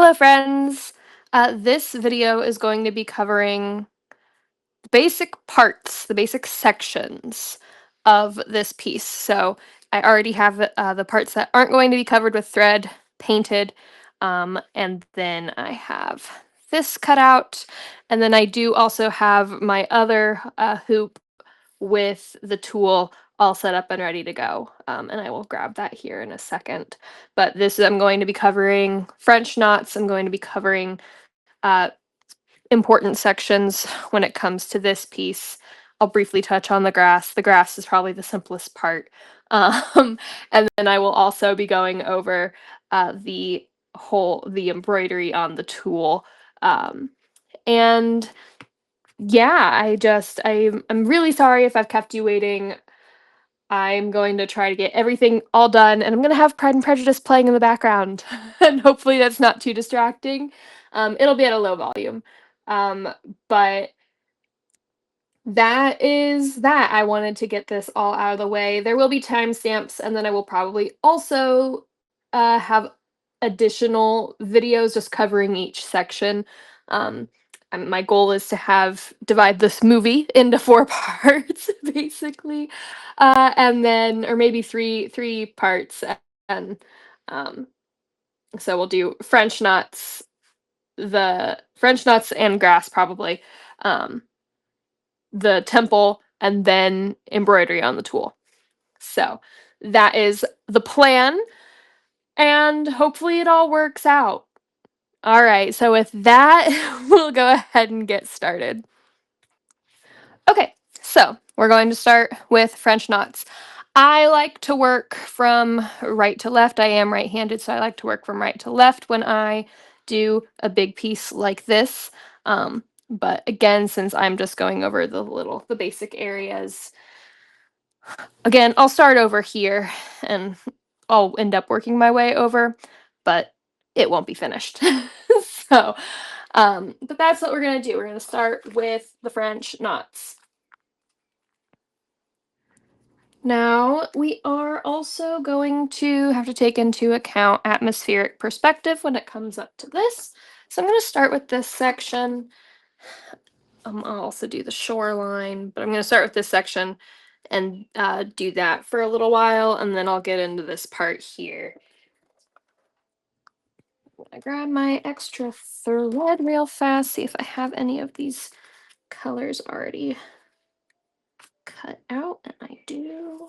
Hello, friends. This video is going to be covering the basic parts, the basic sections of this piece. So I already have the parts that aren't going to be covered with thread painted, and then I have this cut out, and then I do also have my other hoop with the tool all set up and ready to go. And I will grab that here in a second. But I'm going to be covering French knots. I'm going to be covering uh, important sections when it comes to this piece. I'll briefly touch on the grass. The grass is probably the simplest part. Um, and then I will also be going over the embroidery on the tool. And yeah, I'm really sorry if I've kept you waiting. I'm going to try to get everything all done, and I'm gonna have Pride and Prejudice playing in the background, and hopefully that's not too distracting. It'll be at a low volume. Um, but that is that. I wanted to get this all out of the way. There will be timestamps, and then I will probably also have additional videos just covering each section. Um, my goal is to divide this movie into four parts, basically, and then or maybe three parts, and um, so we'll do the French nuts and grass probably. Um, the temple, and then embroidery on the tool. So that is the plan, and hopefully it all works out. All right, so with that, we'll go ahead and get started. Okay, so we're going to start with French knots. I like to work from right to left. I am right-handed, so I like to work from right to left when I do a big piece like this. But again, since I'm just going over the basic areas, again, I'll start over here and I'll end up working my way over, but it won't be finished. So, but that's what we're gonna do. We're gonna start with the French knots. Now, we are also going to have to take into account atmospheric perspective when it comes up to this. So I'm going to start with this section. I'll also do the shoreline, but I'm going to start with this section and do that for a little while, and then I'll get into this part here. I grab my extra thread real fast, see if I have any of these colors already cut out, and I do.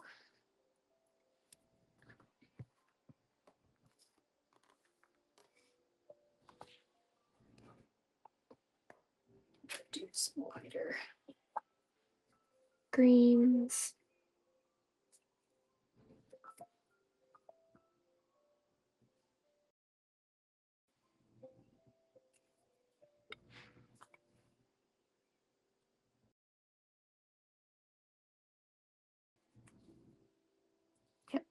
Do some lighter greens. Yep.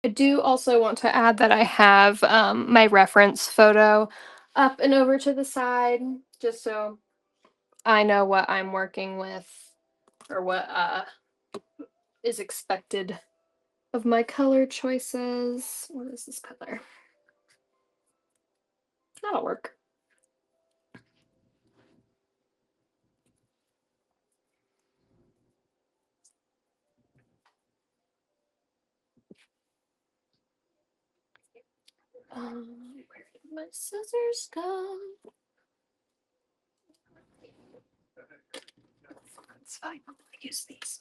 I do also want to add that I have my reference photo up and over to the side, just so I know what I'm working with or what is expected of my color choices. What is this color? That'll work. Where did my scissors go? It's fine. I'll use these.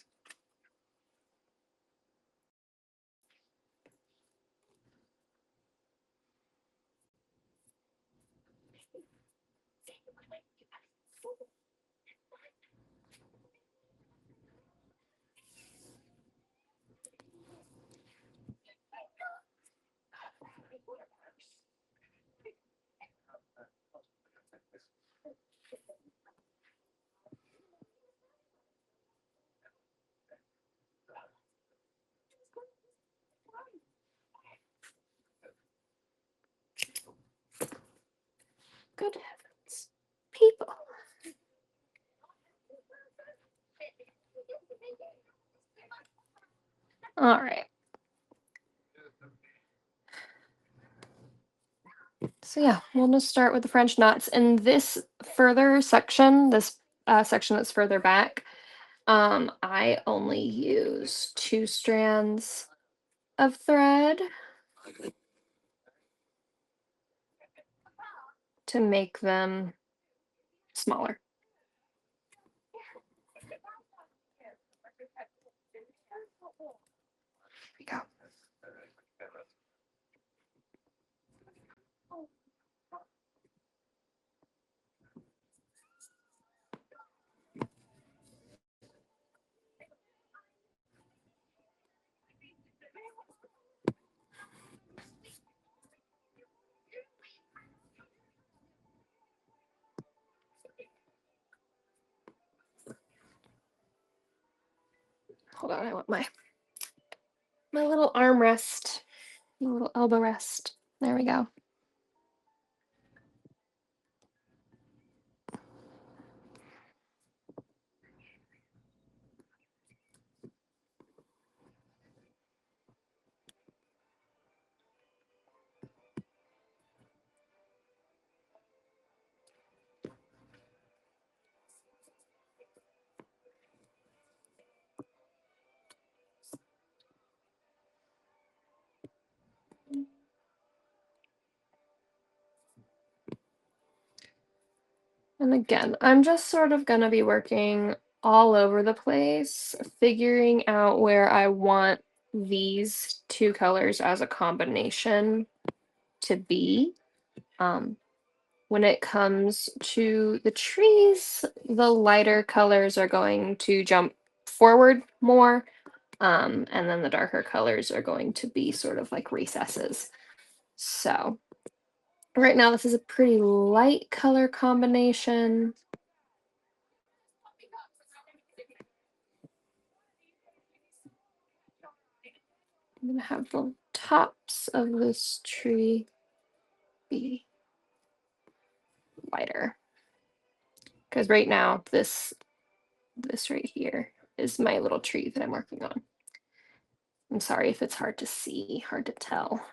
Good heavens. People. All right. So yeah, we'll just start with the French knots. In this further section, this section that's further back, I only use 2 strands of thread to make them smaller. There we go. Hold on, I want my little arm rest, my little elbow rest. There we go. And again, I'm just sort of gonna be working all over the place, figuring out where I want these 2 colors as a combination to be. Um, when it comes to the trees, the lighter colors are going to jump forward more, and then the darker colors are going to be sort of like recesses. So right now, this is a pretty light color combination. I'm gonna have the tops of this tree be lighter. Because right now, this right here is my little tree that I'm working on. I'm sorry if it's hard to see, hard to tell.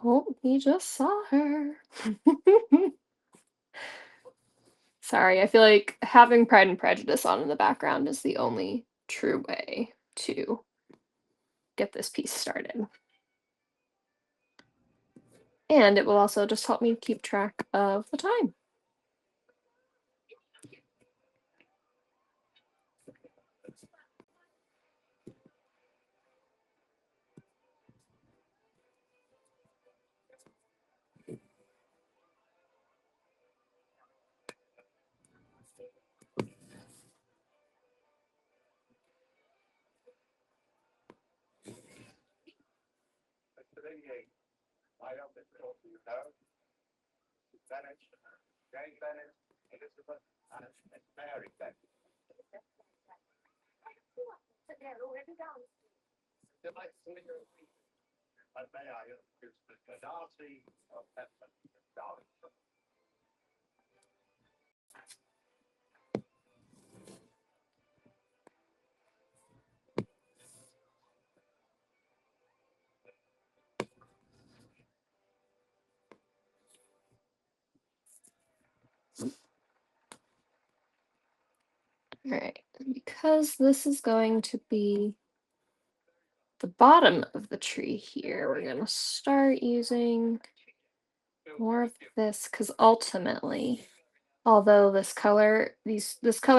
Oh, he just saw her. Sorry, I feel like having Pride and Prejudice on in the background is the only true way to get this piece started. And it will also just help me keep track of the time. All right, because this is going to be the bottom of the tree here, we're going to start using more of this because ultimately, although this color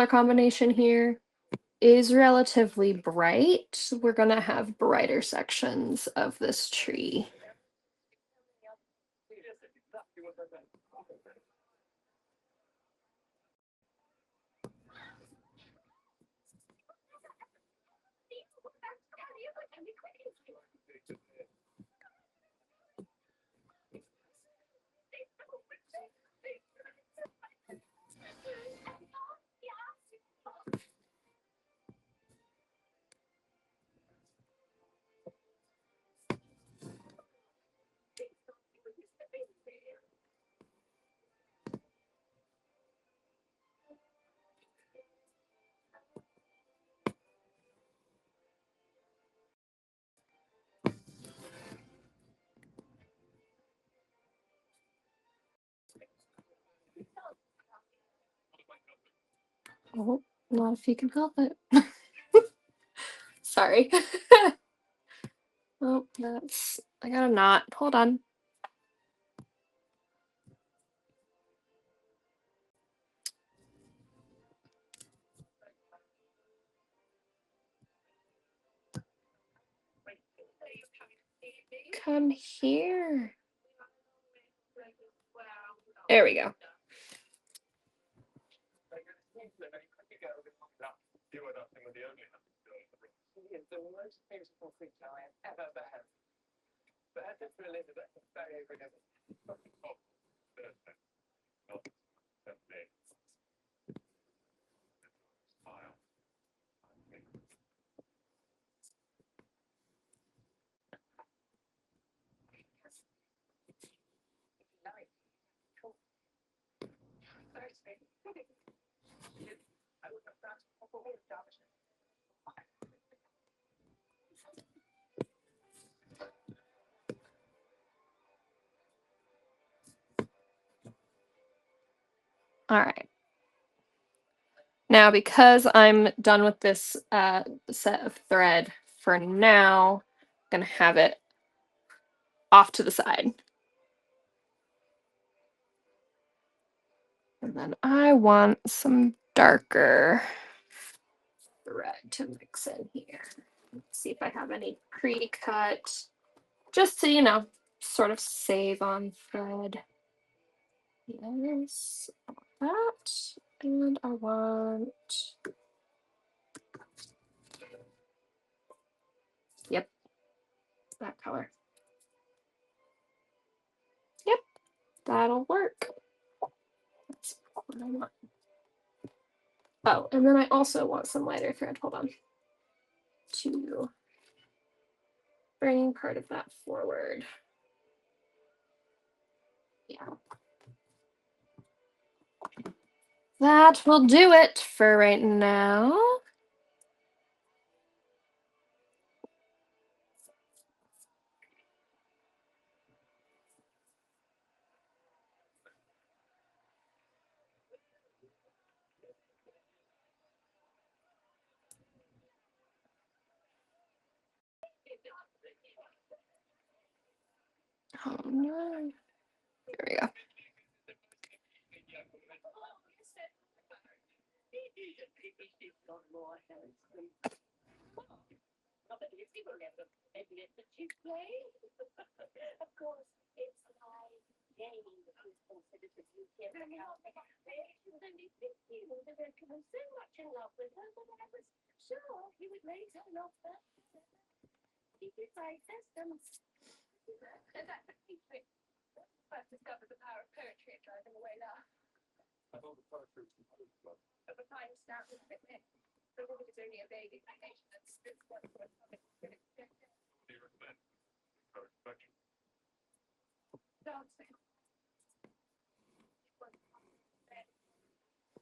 combination here is relatively bright, we're gonna have brighter sections of this tree. Oh, not if you can help it. Sorry. Oh, I got a knot. Hold on. Come here. There we go. All right. Now, because I'm done with this set of thread for now, I'm gonna have it off to the side. And then I want some darker thread to mix in here. Let's see if I have any pre-cut, just to, sort of save on thread. Yes, I want that. And I want, yep, that color. Yep, that'll work. That's what I want. Oh, and then I also want some lighter thread. Hold on. To bring part of that forward. Yeah. That will do it for right now. Oh no. There we go.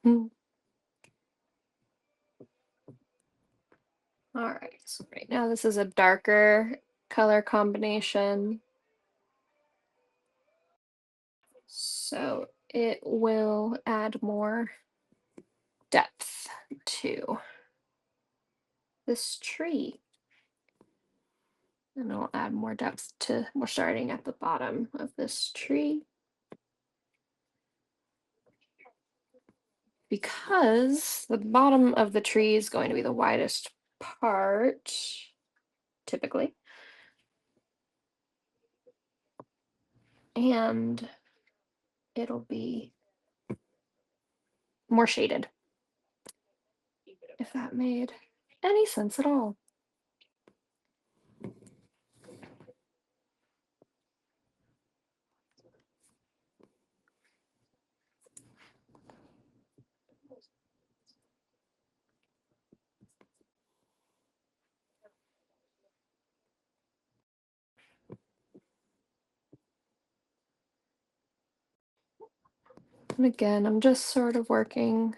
Hmm. All right, so right now this is a darker color combination. So it will add more depth to this tree. And I'll add more depth to, we're starting at the bottom of this tree. because the bottom of the tree is going to be the widest part, typically. And it'll be more shaded, if that made any sense at all. And again, I'm just sort of working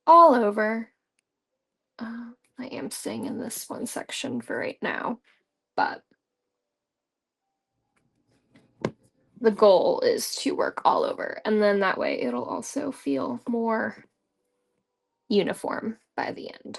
all over. I am staying in this one section for right now, but the goal is to work all over, and then that way it'll also feel more uniform by the end.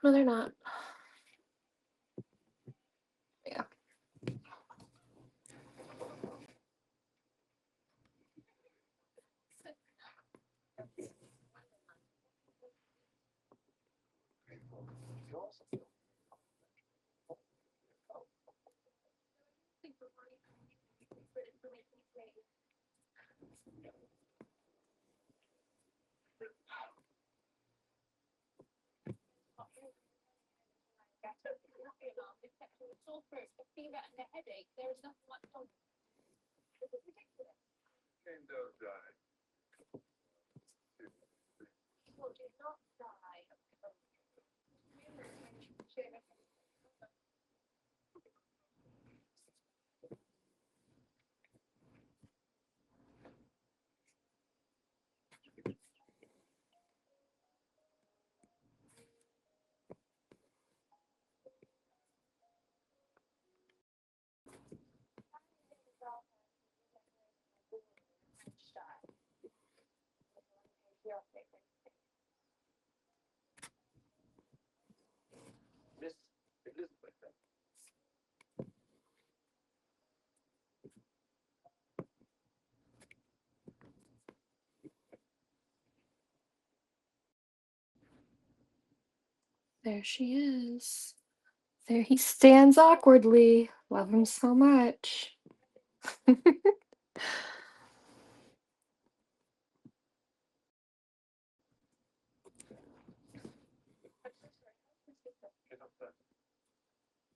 No, they're not. Yeah. There she is. There he stands awkwardly. Love him so much.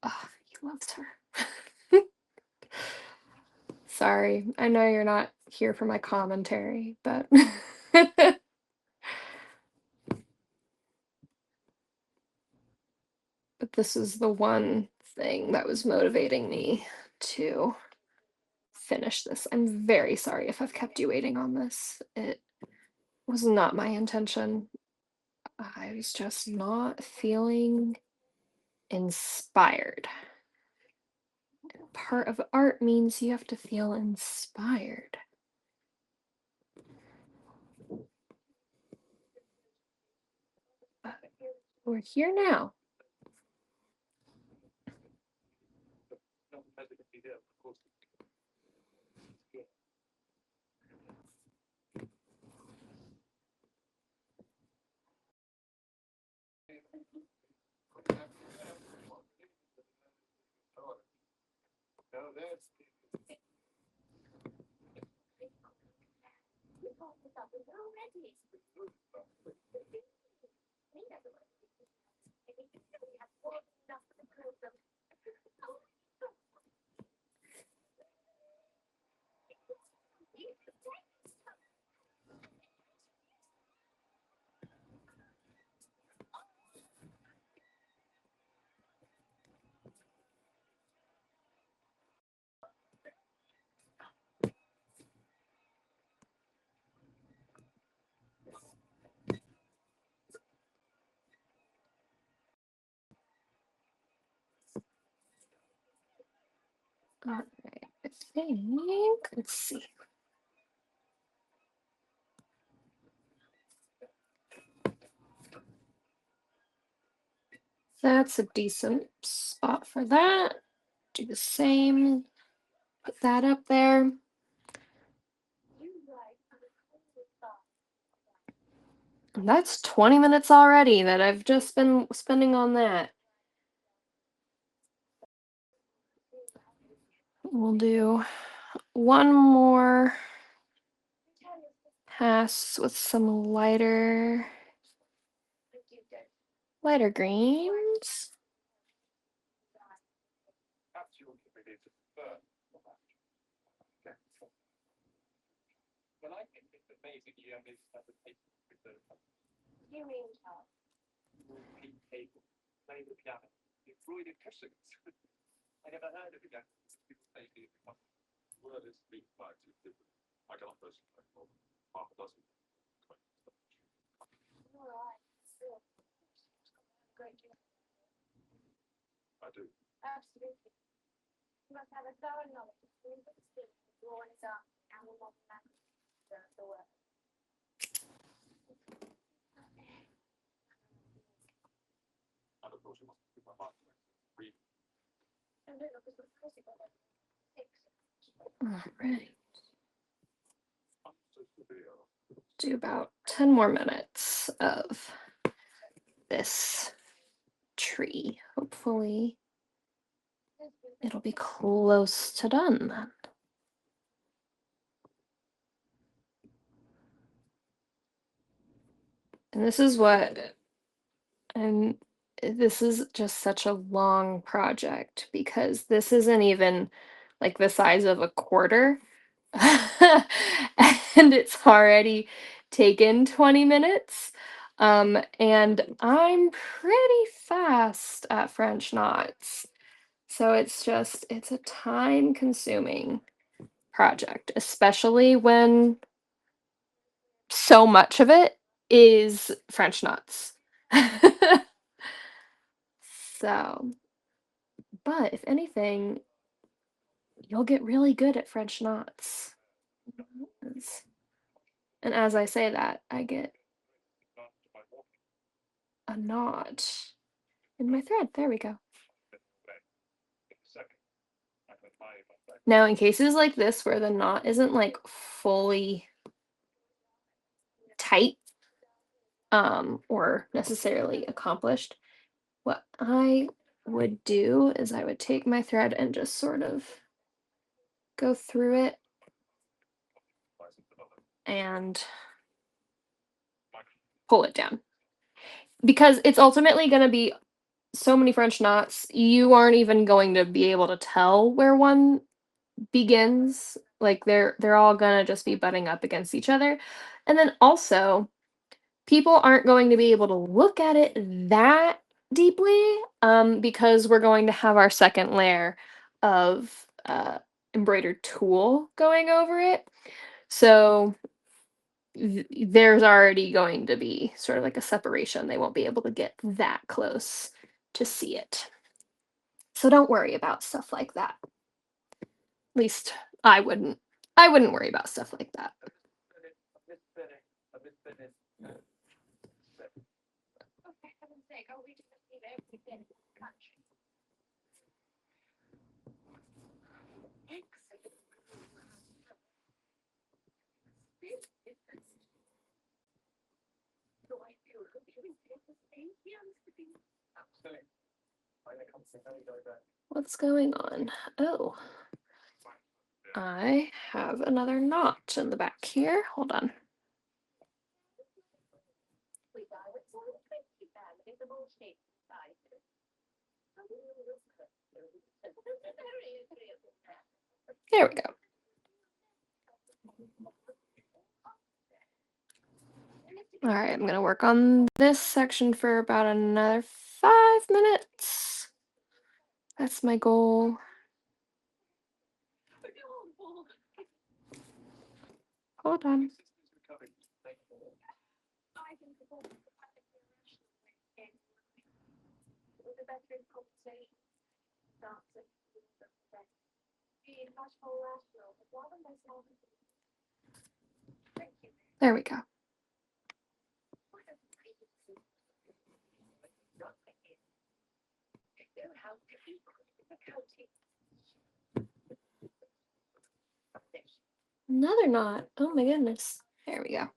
Oh, he loves her. Sorry, I know you're not here for my commentary, but but this is the one thing that was motivating me to finish this. I'm very sorry if I've kept you waiting on this. It was not my intention. I was just not feeling inspired. Part of art means you have to feel inspired. But We're here now. All right, I think, let's see. That's a decent spot for that. Do the same, put that up there. And that's 20 minutes already that I've just been spending on that. We'll do one more pass with some lighter greens. All right. Do about 10 more minutes of this tree. Hopefully it'll be close to done then. And this is what, and this is just such a long project because this isn't even like the size of a quarter. And it's already taken 20 minutes. And I'm pretty fast at French knots. So it's a time consuming project, especially when so much of it is French knots. So, but if anything, you'll get really good at French knots. And as I say that, I get a knot in my thread. There we go. Now, in cases like this where the knot isn't like fully tight, or necessarily accomplished, what I would do is I would take my thread and just sort of go through it and pull it down. Because it's ultimately going to be so many French knots, you aren't even going to be able to tell where one begins. Like they're all gonna just be butting up against each other. And then also, people aren't going to be able to look at it that deeply, because we're going to have our second layer of embroidered tulle going over it. So there's already going to be sort of like a separation. They won't be able to get that close to see it. So don't worry about stuff like that. At least I wouldn't. I wouldn't worry about stuff like that. What's going on? Oh, I have another knot in the back here. Hold on. There we go. All right, I'm going to work on this section for about another 5 minutes. That's my goal. Hold on. There we go. Another knot. Oh my goodness. There we go.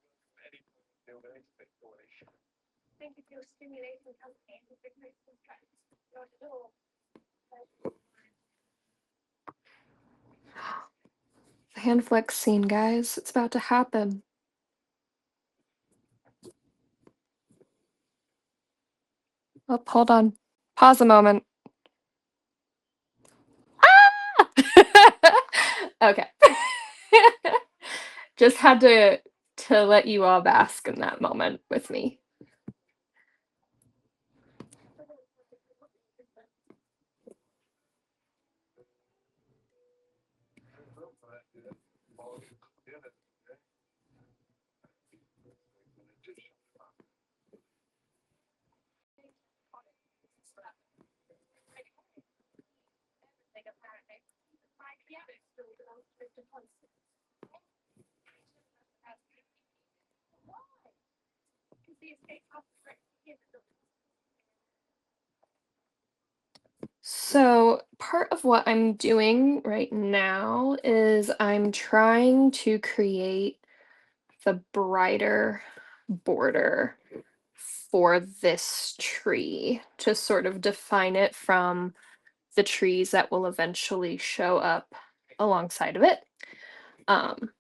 The hand flex scene, guys. It's about to happen. Oh, hold on. Pause a moment. Ah! Okay. Just had to let you all bask in that moment with me. So, part of what I'm doing right now is I'm trying to create the brighter border for this tree to sort of define it from the trees that will eventually show up alongside of it. Um,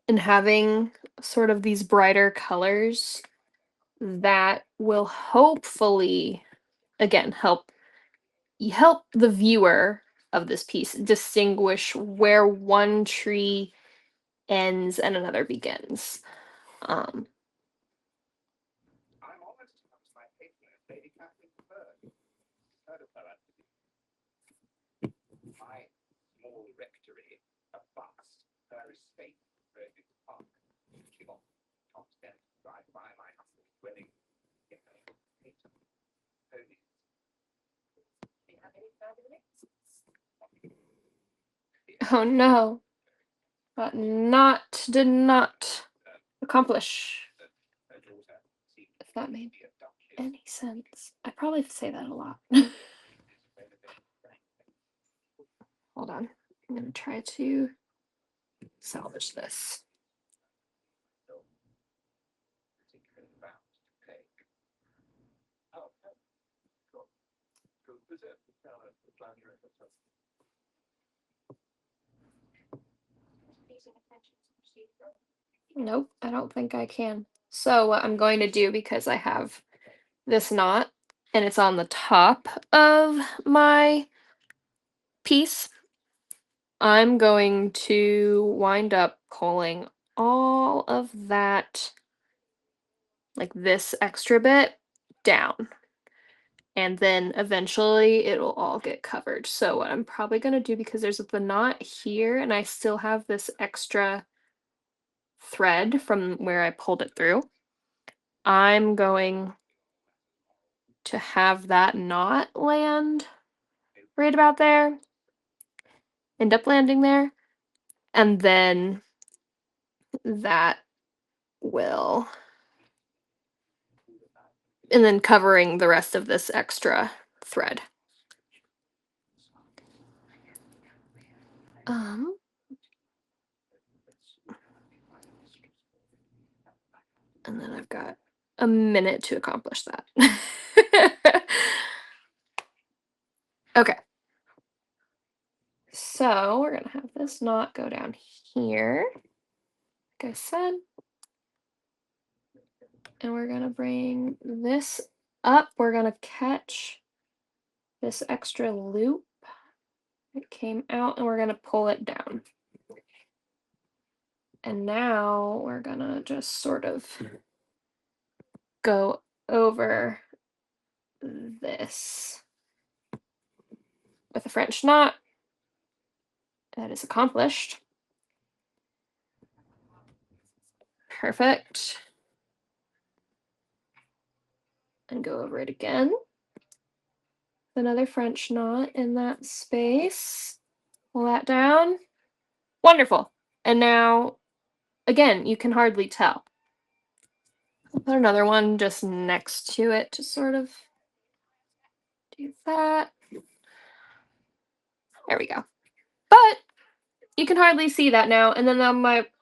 and having sort of these brighter colors that will hopefully, again, help the viewer of this piece distinguish where one tree ends and another begins. Um, oh no, that not did not accomplish. If that made any sense. I probably say that a lot. Hold on. I'm gonna try to salvage this. Nope, I don't think I can. So what I'm going to do, because I have this knot and it's on the top of my piece, I'm going to wind up pulling all of that, like this extra bit, down. And then eventually it'll all get covered. So what I'm probably going to do, because there's the knot here and I still have this extra thread from where I pulled it through, I'm going to have that knot land right about there, end up landing there, and then that will and then covering the rest of this extra thread. Um, and then I've got a minute to accomplish that. Okay. So we're gonna have this knot go down here, like I said, and we're gonna bring this up. We're gonna catch this extra loop. It came out, and we're gonna pull it down. And now we're gonna just sort of go over this with a French knot. That is accomplished. Perfect. And go over it again. Another French knot in that space. Pull that down. Wonderful. And now, again, you can hardly tell. I'll put another one just next to it to sort of do that. There we go. But you can hardly see that now. And then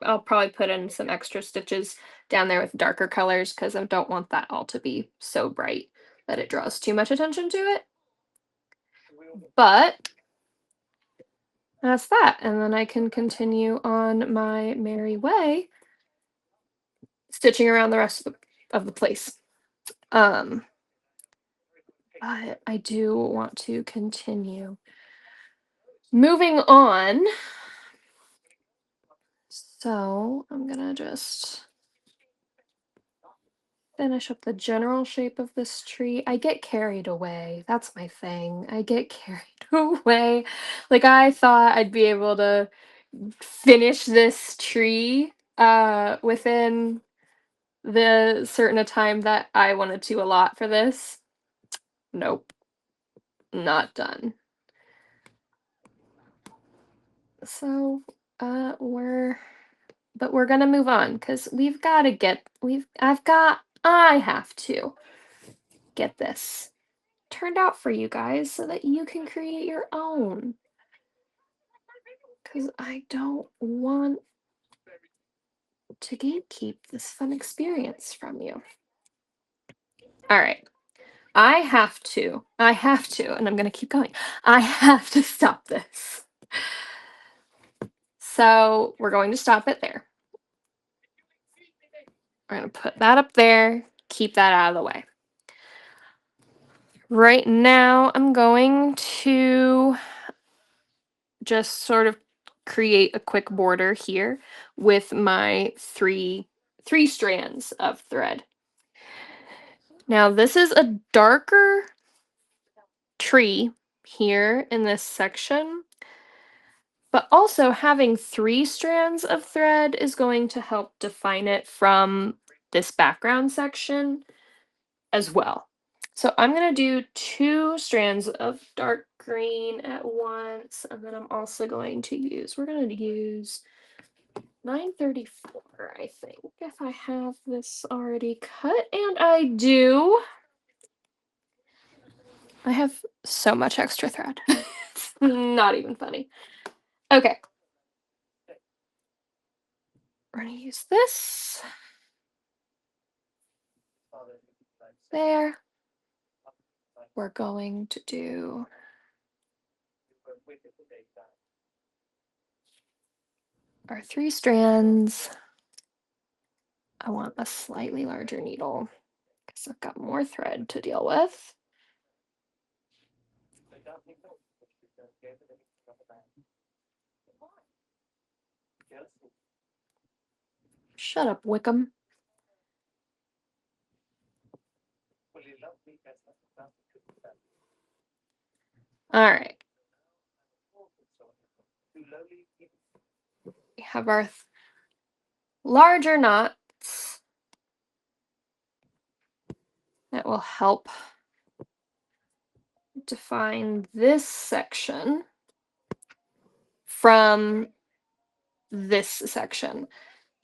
I'll probably put in some extra stitches down there with darker colors because I don't want that all to be so bright that it draws too much attention to it. But that's that. And then I can continue on my merry way, stitching around the rest of the place. But I do want to continue moving on. So I'm gonna just finish up the general shape of this tree. I get carried away. That's my thing. I get carried away. Like I thought I'd be able to finish this tree within the certain a time that I wanted to allot for this. Nope, not done. So we're gonna move on because I have to get this turned out for you guys so that you can create your own. Because I don't want to gatekeep this fun experience from you. All right. I have to, and I'm going to keep going. I have to stop this. So we're going to stop it there. We're going to put that up there, keep that out of the way. Right now, I'm going to just sort of create a quick border here with my three strands of thread. Now, this is a darker tree here in this section, but also having 3 strands of thread is going to help define it from this background section as well. So I'm going to do 2 strands of dark green at once, and then I'm also going to use, we're going to use 934, I think, if I have this already cut, and I do. I have so much extra thread. It's not even funny. Okay. We're gonna use this. There. We're going to do our 3 strands. I want a slightly larger needle because I've got more thread to deal with. Shut up, Wickham. All right. We have our larger knots that will help define this section from this section.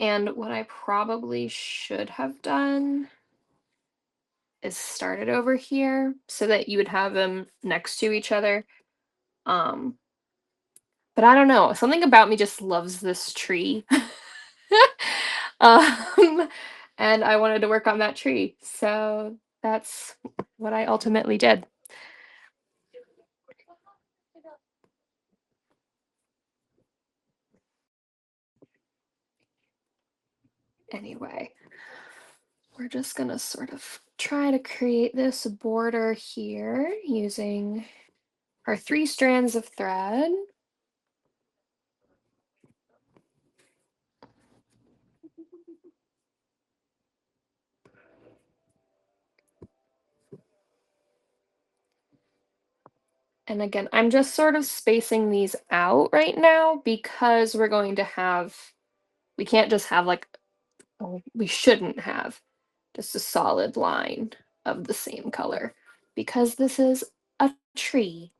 And what I probably should have done is started over here so that you would have them next to each other. Um, but I don't know, something about me just loves this tree. um, and I wanted to work on that tree, so that's what I ultimately did. Anyway, we're just gonna sort of try to create this border here using our 3 strands of thread. And again, I'm just sort of spacing these out right now because we're going to have, we can't just have like, well, we shouldn't have just a solid line of the same color because this is a tree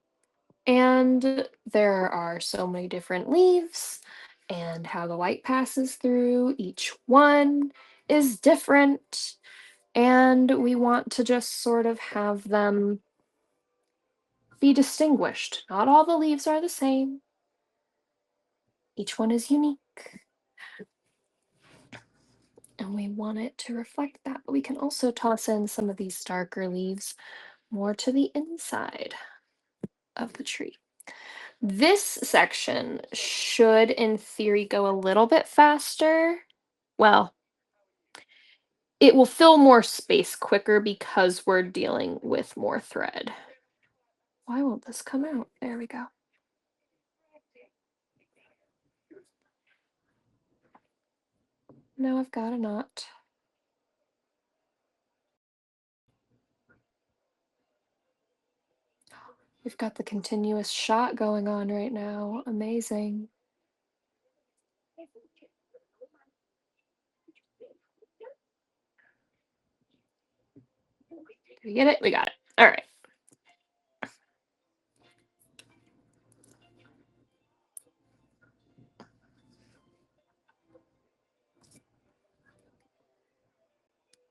and there are so many different leaves and how the light passes through each one is different, and we want to just sort of have them be distinguished. Not all the leaves are the same. Each one is unique. And we want it to reflect that, but we can also toss in some of these darker leaves more to the inside of the tree. This section should, in theory, go a little bit faster. Well, it will fill more space quicker because we're dealing with more thread. Why won't this come out? There we go. Now I've got a knot. We've got the continuous shot going on right now. Amazing. Did we get it? We got it. All right.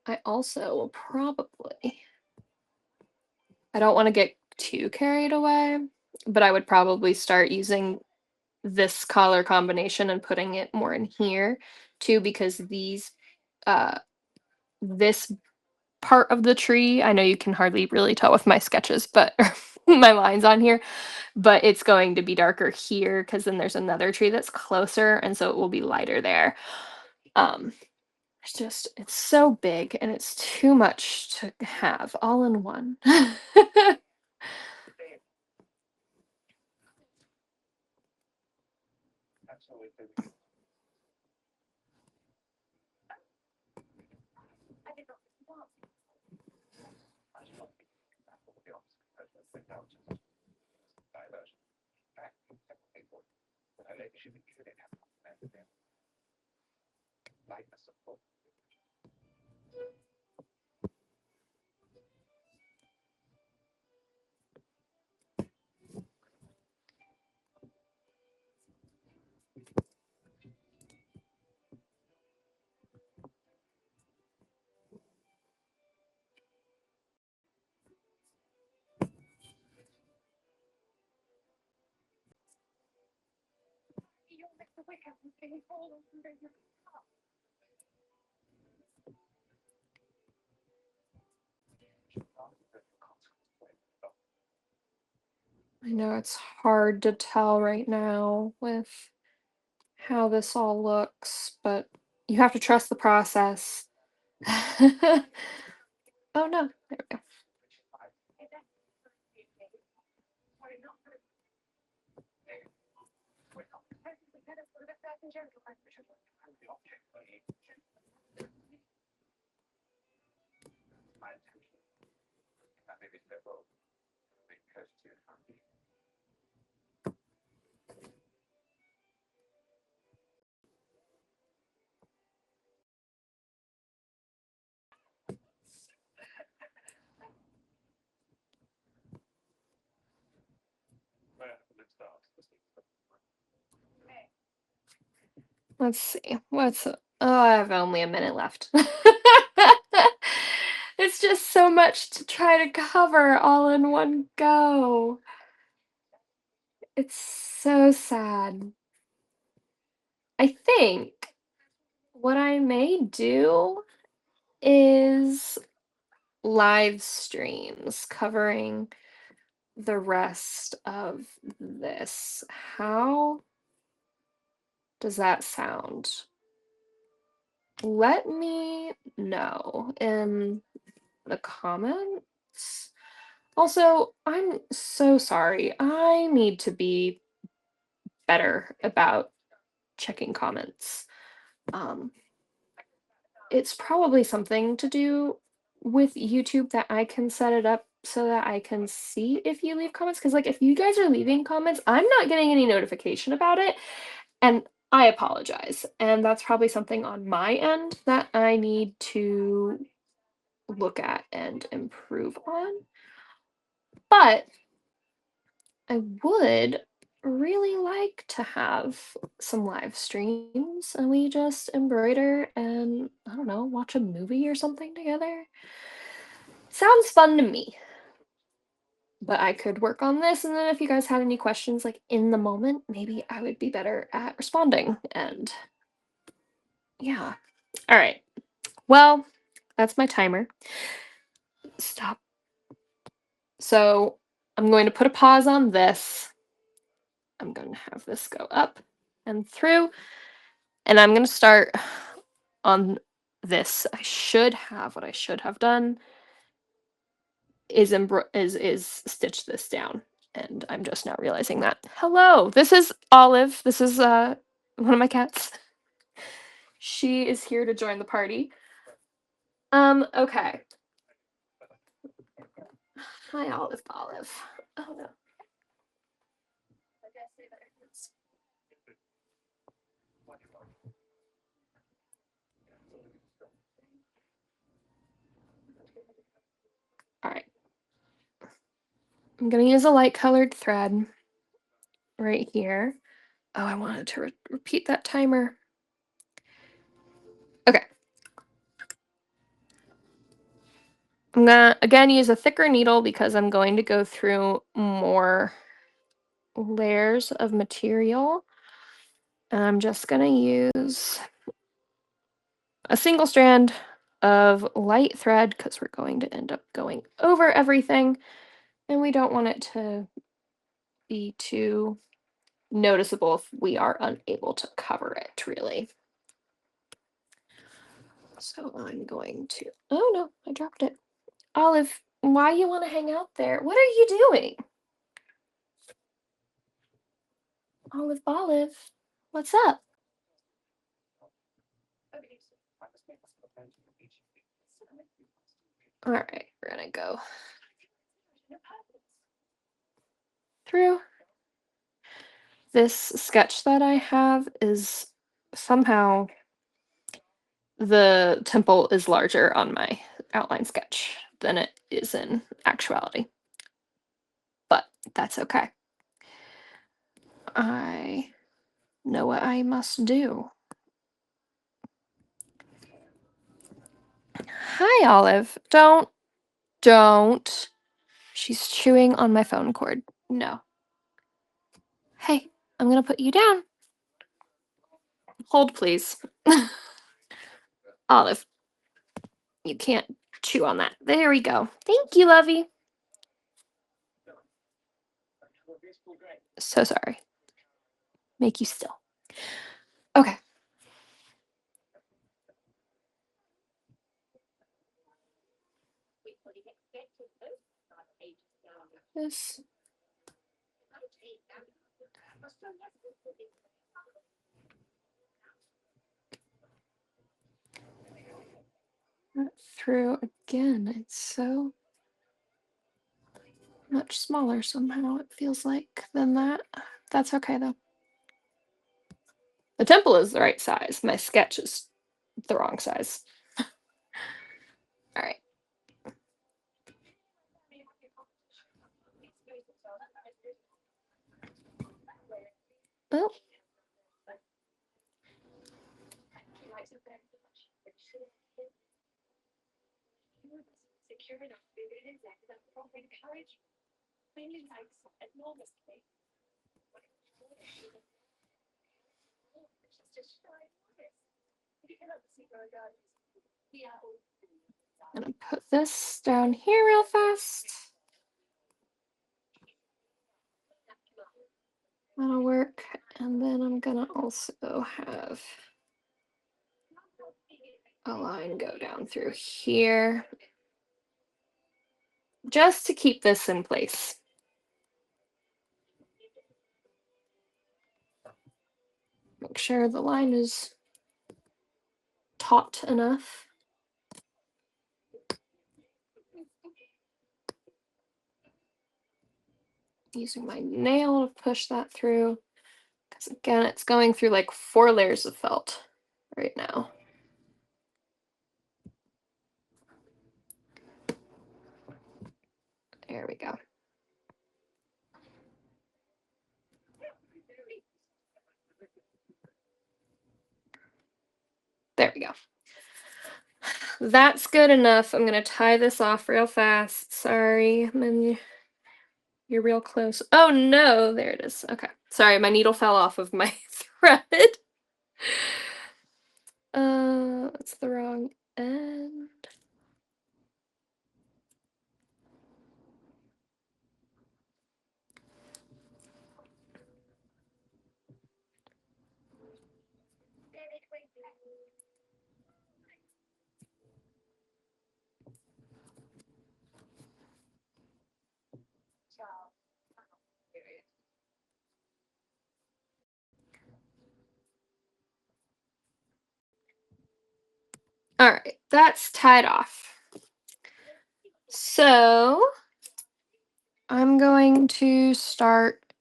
I also will probably, I don't want to get too carried away, but I would probably start using this color combination and putting it more in here too, because these, uh, this part of the tree, I know you can hardly really tell with my sketches, but my lines on here, but it's going to be darker here because then there's another tree that's closer, and so it will be lighter there. Um, it's just, it's so big and it's too much to have all in one. I know it's hard to tell right now with how this all looks, but you have to trust the process. Oh no, there we go. Let's see. What's, oh, I have only a minute left. It's it's just so much to try to cover all in one go. It's so sad. I think what I may do is live streams covering the rest of this. How does that sound? Let me know in the comments. Also, I'm so sorry. I need to be better about checking comments. Um, it's probably something to do with YouTube that I can set it up so that I can see if you leave comments. Because, like, if you guys are leaving comments, I'm not getting any notification about it. And I apologize. And that's probably something on my end that I need to look at and improve on. But I would really like to have some live streams and we just embroider and I don't know, watch a movie or something together. Sounds fun to me. But I could work on this, and then if you guys had any questions like in the moment, maybe I would be better at responding. And yeah. All right. Well, that's my timer. Stop. So I'm going to put a pause on this. I'm going to have this go up and through, and I'm going to start on this. I should have what I should have done is stitch this down, and I'm just now realizing that. Hello, this is Olive. This is one of my cats. She is here to join the party. Okay. Hi, Olive. Olive. Oh no. All right. I'm gonna use a light colored thread right here. Oh, I wanted to repeat that timer. Okay. I'm gonna again use a thicker needle because I'm going to go through more layers of material. And I'm just gonna use a single strand of light thread because we're going to end up going over everything and we don't want it to be too noticeable if we are unable to cover it really. So I'm going to, oh no, I dropped it. Olive, why you want to hang out there? What are you doing? Olive, Olive, what's up? All right, we're gonna go through. This sketch that I have is somehow the temple is larger on my outline sketch than it is in actuality. But that's okay. I know what I must do. Hi, Olive. Don't. She's chewing on my phone cord. No. Hey, I'm gonna put you down. Hold, please. Olive, you can't chew on that. There we go. Thank you, Lovey. So sorry. Make you still. Okay. This through again. It's so much smaller somehow, it feels like, than that. That's okay though. The temple is the right size. My sketch is the wrong size. All right. Oh. I'm gonna put this down here real fast. That'll work. And then I'm gonna also have a line go down through here just to keep this in place. Make sure the line is taut enough. Using my nail to push that through. Because again, it's going through like 4 layers of felt right now. There we go. There we go. That's good enough. I'm gonna tie this off real fast. Sorry, you're real close. Oh no, there it is. Okay. Sorry, my needle fell off of my thread. That's the wrong end. All right, that's tied off. So I'm going to start, I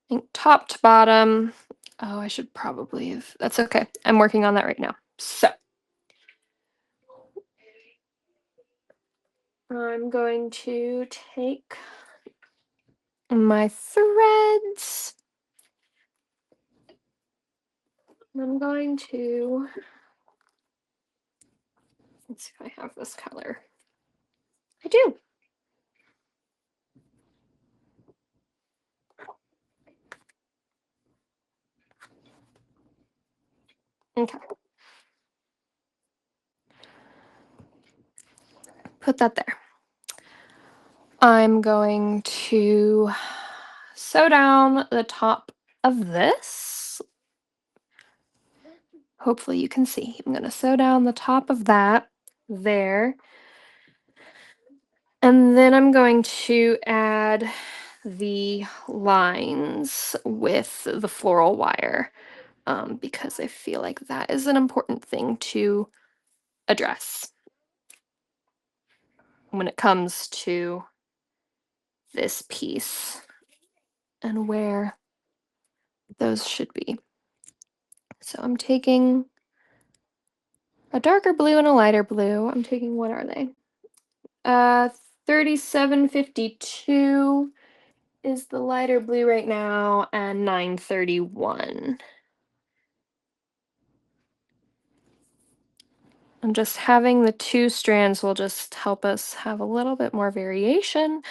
think, top to bottom. Oh, I should probably have, that's okay. I'm working on that right now. So I'm going to take my threads. I'm going to, let's see if I have this color. I do. Okay. Put that there. I'm going to sew down the top of this. Hopefully you can see. I'm going to sew down the top of that there. And then I'm going to add the lines with the floral wire because I feel like that is an important thing to address when it comes to this piece and where those should be. So I'm taking a darker blue and a lighter blue. I'm taking, what are they? 3752 is the lighter blue right now, and 931. And just having the 2 strands will just help us have a little bit more variation.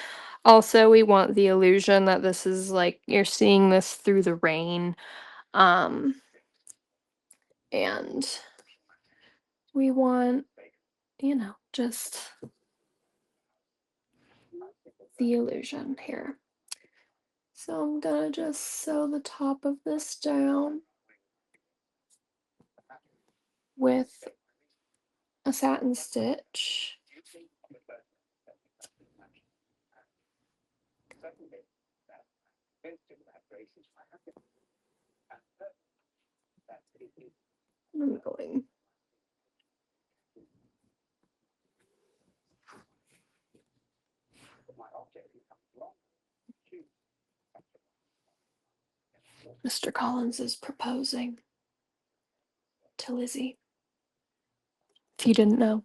Also, we want the illusion that this is like you're seeing this through the rain. And we want, you know, just the illusion here. So I'm gonna just sew the top of this down with a satin stitch. I'm going Mr. Collins is proposing to Lizzie. If you didn't know.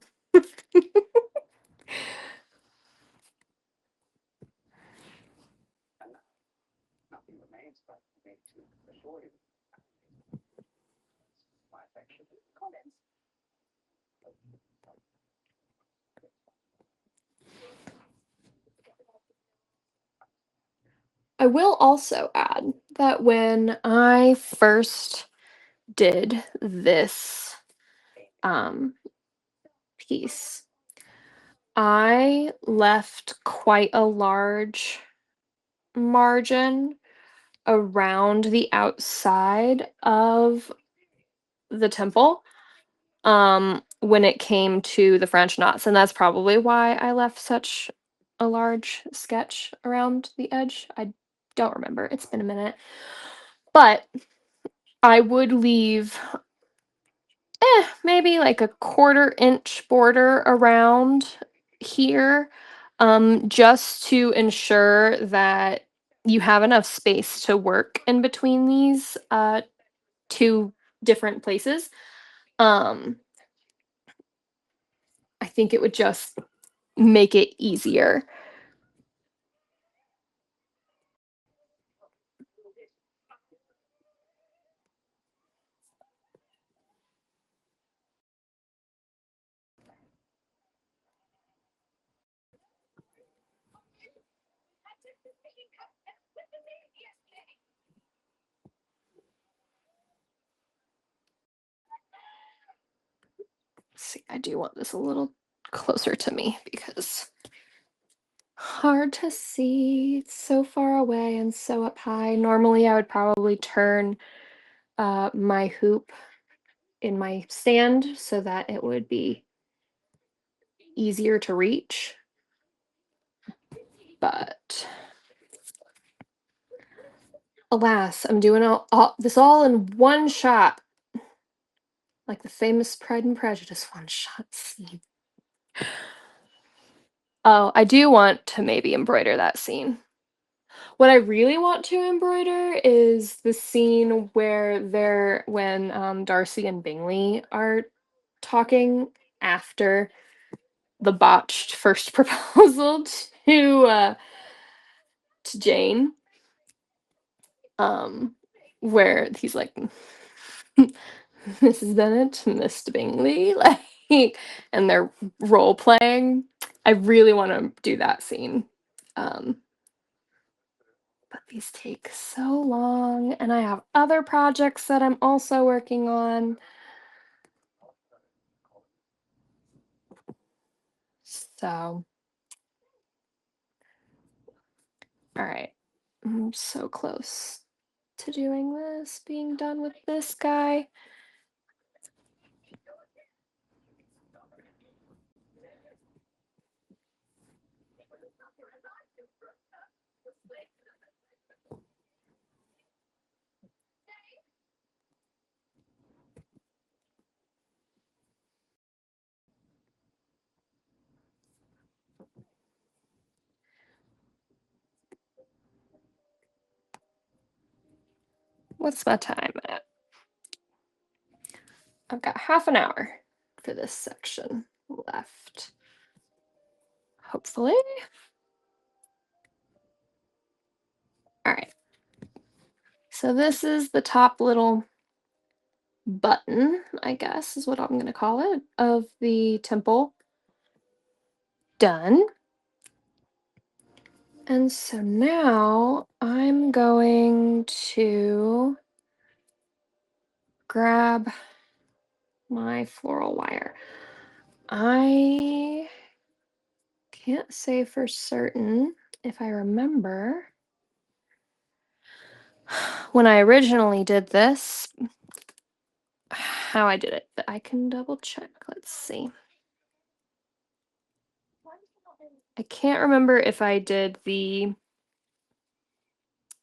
I will also add that when I first did this um, piece, I left quite a large margin around the outside of the temple when it came to the French knots, and that's probably why I left such a large sketch around the edge. I don't remember. It's been a minute. But I would leave maybe like a quarter-inch border around here, just to ensure that you have enough space to work in between these, 2 different places. Um, I think it would just make it easier. See, I do want this a little closer to me because hard to see. It's so far away and so up high. Normally, I would probably turn my hoop in my stand so that it would be easier to reach. But alas, I'm doing this all in one shot, like the famous Pride and Prejudice one shot scene. Oh, I do want to maybe embroider that scene. What I really want to embroider is the scene where when Darcy and Bingley are talking after the botched first proposal to Jane. Um, where he's like, Mrs. Bennet, Mr. Bingley, like, and they're role playing. I really want to do that scene. Um, but these take so long, and I have other projects that I'm also working on. So, all right, I'm so close to doing this, being done with this guy. What's my time at? I've got half an hour for this section left. Hopefully. All right. So this is the top little button, I guess is what I'm going to call it, of the temple. Done. And so now I'm going to grab my floral wire. I can't say for certain if I remember when I originally did this how I did it, but I can double check. Let's see. I can't remember if I did the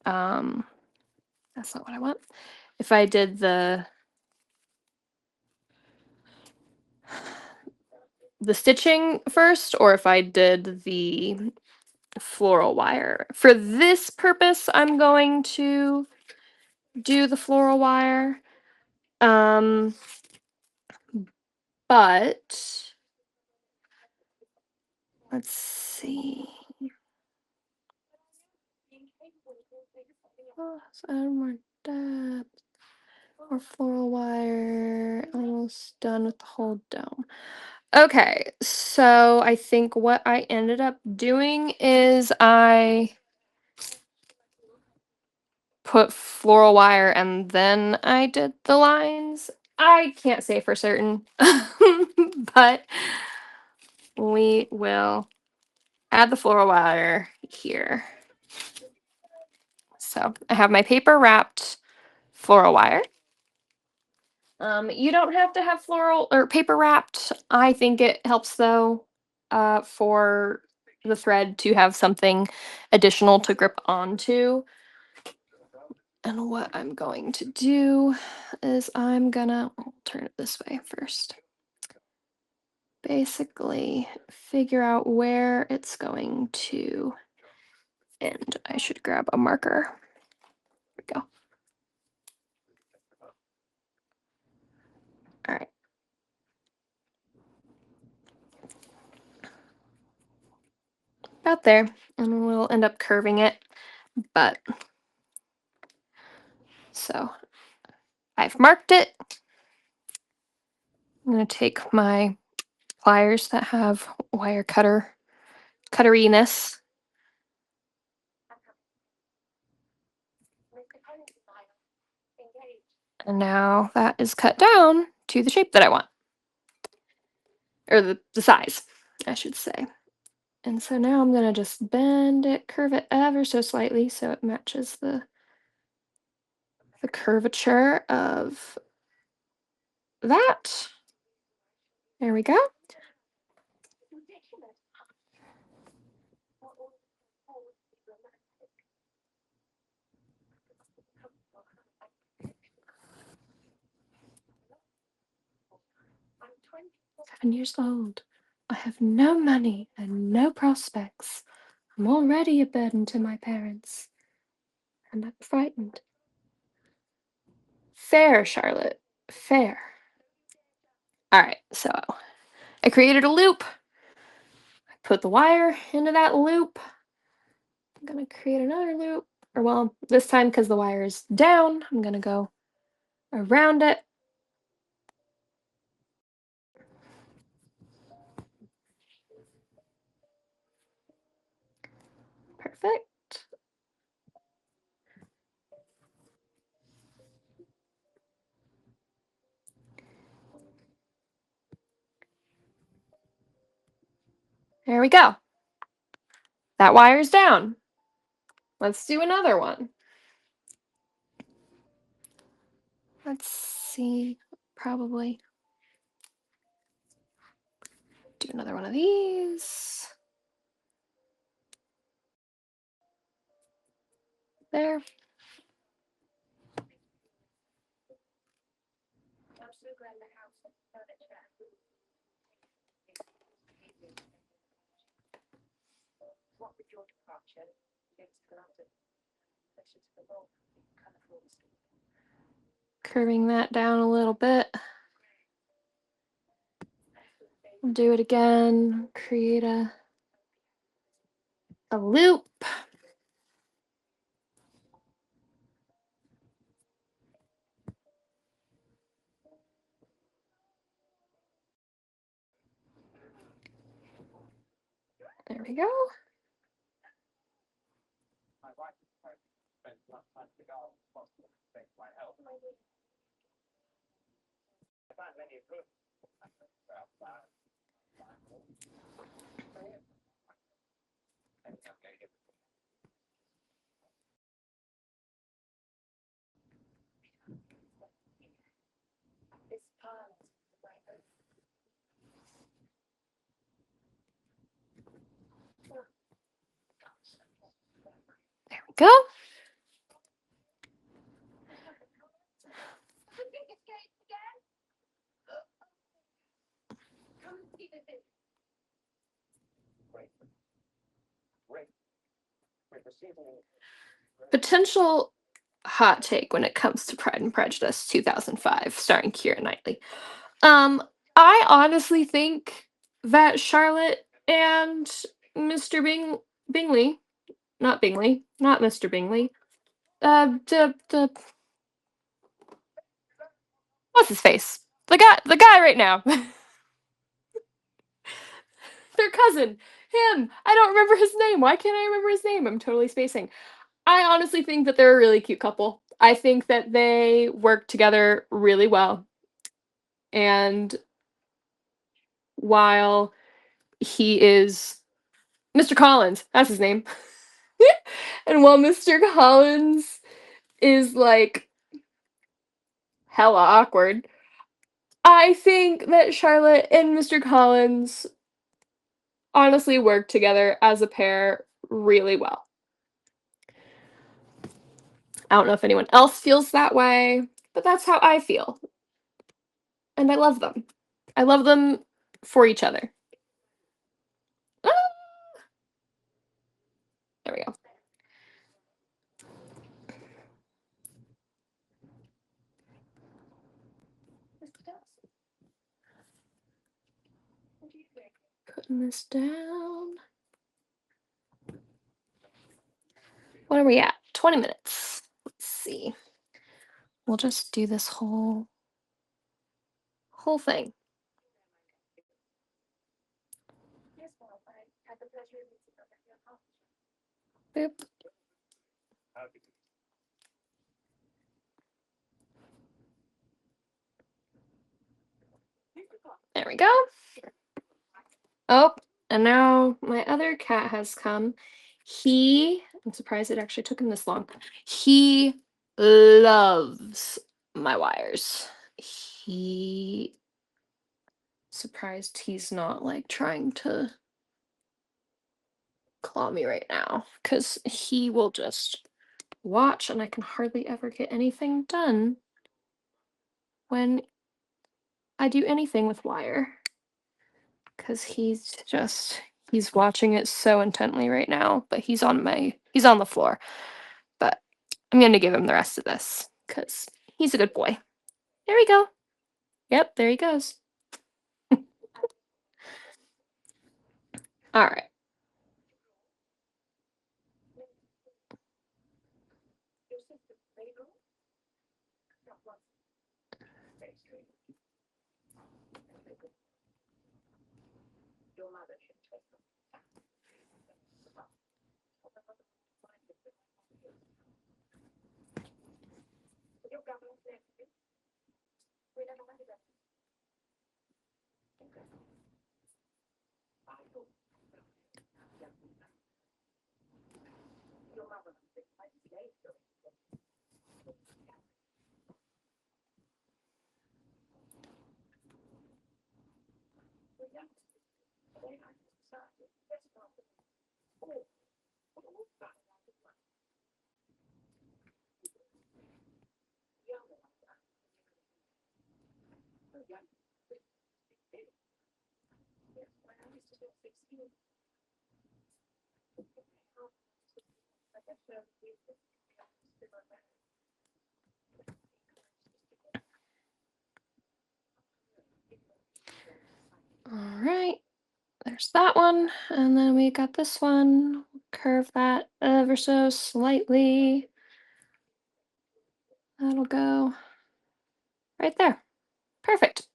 that's not what I want. If I did the stitching first or if I did the floral wire. For this purpose, I'm going to do the floral wire. But let's see. Oh, let's add more depth. Or floral wire. Almost done with the whole dome. Okay, so I think what I ended up doing is I put floral wire and then I did the lines. I can't say for certain, but we will add the floral wire here. So I have my paper wrapped floral wire. You don't have to have floral or paper wrapped. I think it helps though, for the thread to have something additional to grip onto. And what I'm going to do is I'll turn it this way first. Basically, figure out where it's going to end. I should grab a marker. There we go. All right. About there. And we'll end up curving it. But so I've marked it. I'm going to take my pliers that have wire cutteriness. And now that is cut down to the shape that I want. Or the size, I should say. And so now I'm going to just bend it, curve it ever so slightly so it matches the curvature of that. There we go. I'm 27 years old. I have no money and no prospects. I'm already a burden to my parents. And I'm frightened. Fair, Charlotte. Fair. All right, so I created a loop. I put the wire into that loop. I'm gonna create another loop. Or well, this time because the wire is down, I'm gonna go around it. Perfect. There we go. That wire's down. Let's do another one. Let's see, probably do another one of these. There. Curving that down a little bit. Do it again. Create a loop. There we go. There we go. Potential hot take when it comes to Pride and Prejudice 2005, starring Keira Knightley. I honestly think that Charlotte and Mr. Bingley, not Bingley, not Mr. Bingley, the what's his face? The guy right now. Their cousin, him. I don't remember his name. Why can't I remember his name? I'm totally spacing. I honestly think that they're a really cute couple. I think that they work together really well. And while he is Mr. Collins, that's his name. And while Mr. Collins is like hella awkward, I think that Charlotte and Mr. Collins honestly work together as a pair really well. I don't know if anyone else feels that way, but that's how I feel. And I love them. I love them for each other. Ah, there we go. Putting this down. What are we at? 20 minutes. Let's see. We'll just do this whole thing. Boop. There we go. Oh, and now my other cat has come. I'm surprised it actually took him this long. He loves my wires. He surprised he's not like trying to claw me right now because he will just watch and I can hardly ever get anything done when I do anything with wire because he's watching it so intently right now, but he's on the floor. But I'm gonna give him the rest of this because he's a good boy. There we go. Yep, there he goes. All right. All right. There's that one. And then we got this one. Curve that ever so slightly. That'll go right there. Perfect.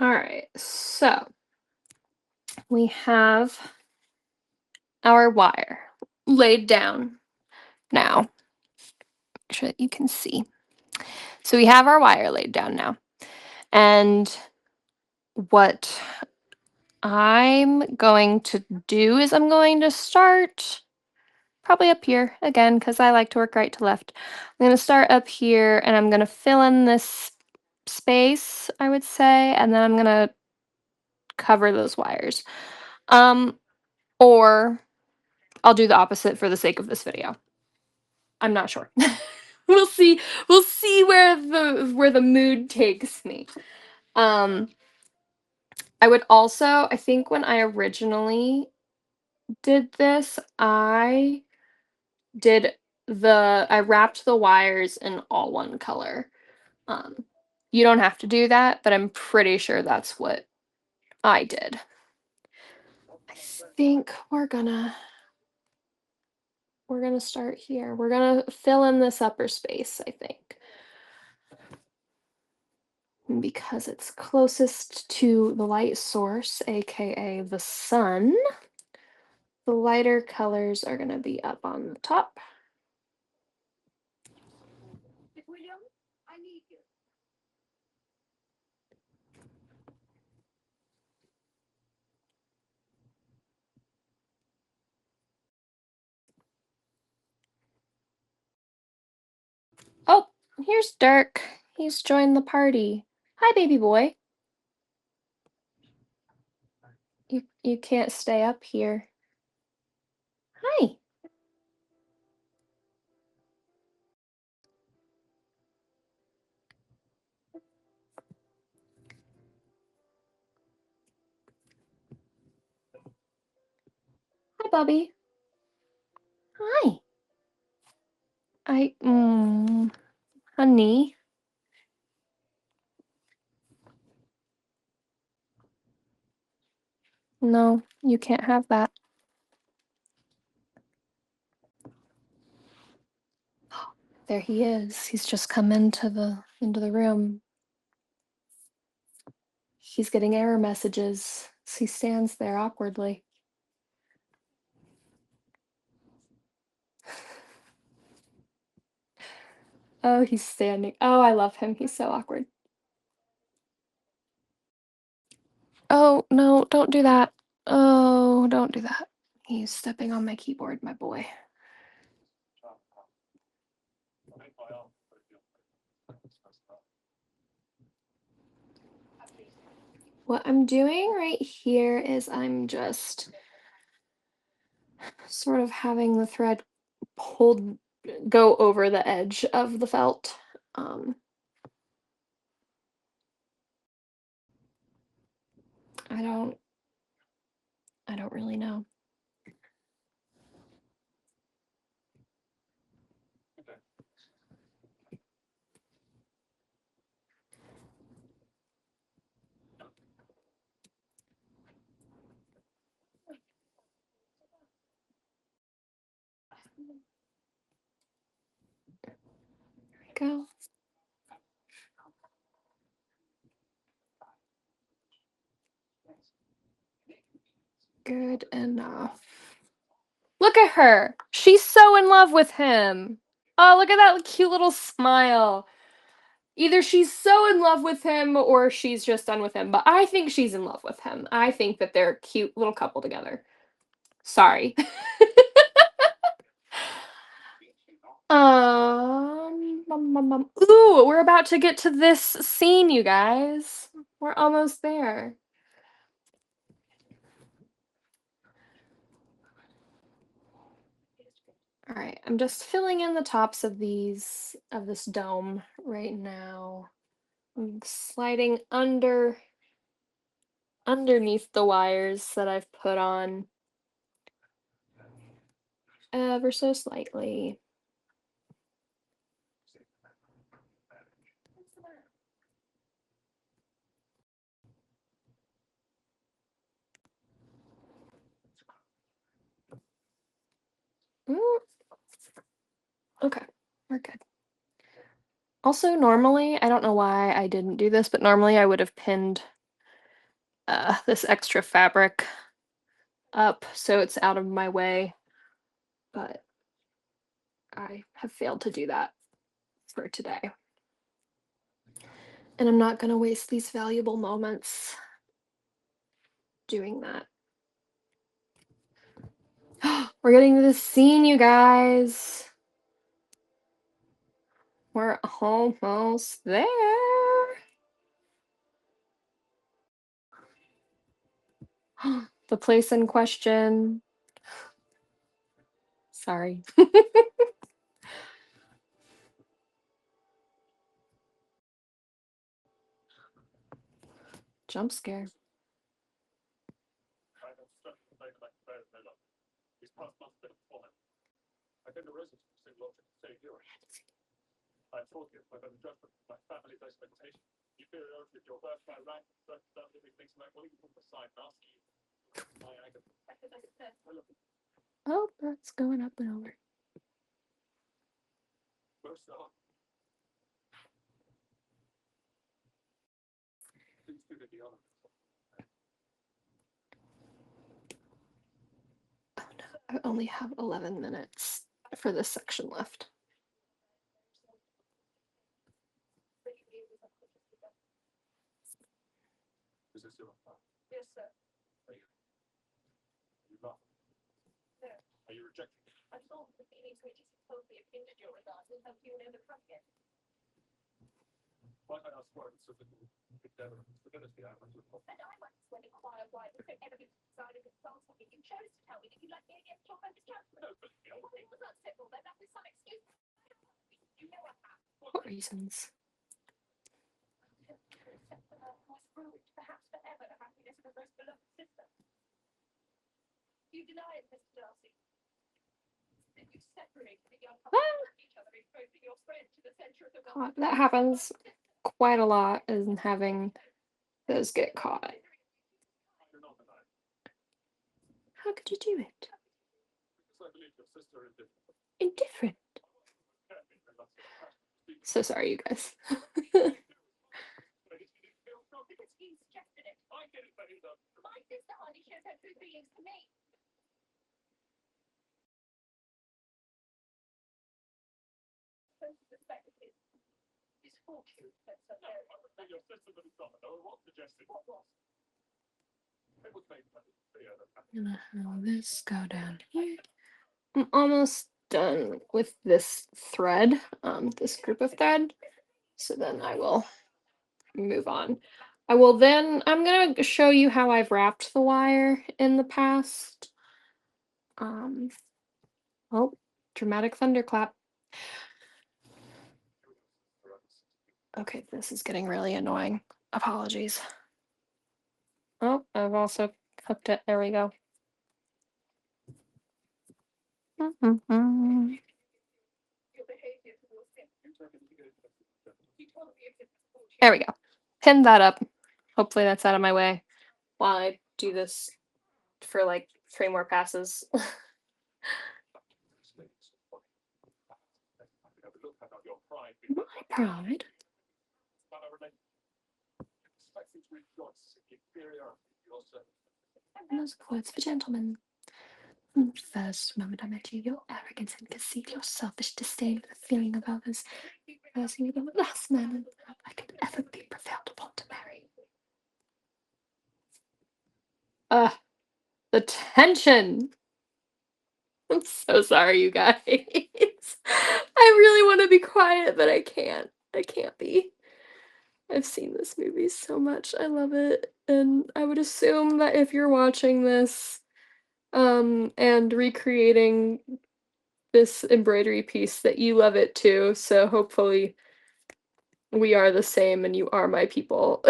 All right. So we have our wire laid down now. Make sure that you can see. So we have our wire laid down now. And what I'm going to do is I'm going to start probably up here again because I like to work right to left. I'm going to start up here and I'm going to fill in this space, I would say, and then I'm going to cover those wires. Um, or I'll do the opposite for the sake of this video. I'm not sure. We'll see. We'll see where the mood takes me. Um, I would also, I think when I originally did this, did I wrapped the wires in all one color. Um, you don't have to do that, but I'm pretty sure that's what I did. I think we're gonna start here. We're gonna fill in this upper space, I think. Because it's closest to the light source, aka the sun, the lighter colors are gonna be up on the top. Oh, here's Dirk. He's joined the party. Hi, baby boy. You can't stay up here. Hi. Hi, Bubby. Hi. Honey. No, you can't have that. There he is. He's just come into the room. He's getting error messages. So he stands there awkwardly. Oh, he's standing. Oh, I love him. He's so awkward. Oh, no, don't do that. Oh, don't do that. He's stepping on my keyboard, my boy. What I'm doing right here is I'm just sort of having the thread go over the edge of the felt. Um, I don't really know. Go. Good enough. Look at her. She's so in love with him. Oh, look at that cute little smile. Either she's so in love with him or she's just done with him, but I think she's in love with him. I think that they're a cute little couple together. Sorry. Ooh, we're about to get to this scene, you guys. We're almost there. All right, I'm just filling in the tops of this dome right now. I'm sliding underneath the wires that I've put on ever so slightly. Mm, okay, we're good. Also, normally, I don't know why I didn't do this, but normally I would have pinned this extra fabric up so it's out of my way, but I have failed to do that for today. And I'm not going to waste these valuable moments doing that. We're getting to the scene, you guys. We're almost there. the place in question. Sorry. Jump scare. Oh, that's going up and over. Oh no, I only have 11 minutes for this section left. What reasons? That happens quite a lot, in having those get caught. How could you do it? Indifferent. So sorry, you guys. Gonna have this go down here. I'm almost done with this thread, this group of thread. So then I will move on. I'm gonna show you how I've wrapped the wire in the past. Oh, dramatic thunderclap. Okay, this is getting really annoying. Apologies. Oh, I've also hooked it. There we go. There we go. Pin that up. Hopefully that's out of my way while I do this for like 3 more passes. My pride. And those words for gentlemen. From the first moment I met you, your arrogance and conceit, your selfish disdain for the feeling of others, as you were the last man I could ever be prevailed upon to marry. The tension. I'm so sorry, you guys. I really want to be quiet, but I can't. I can't be. I've seen this movie so much. I love it. And I would assume that if you're watching this, and recreating this embroidery piece, that you love it too. So hopefully we are the same and you are my people.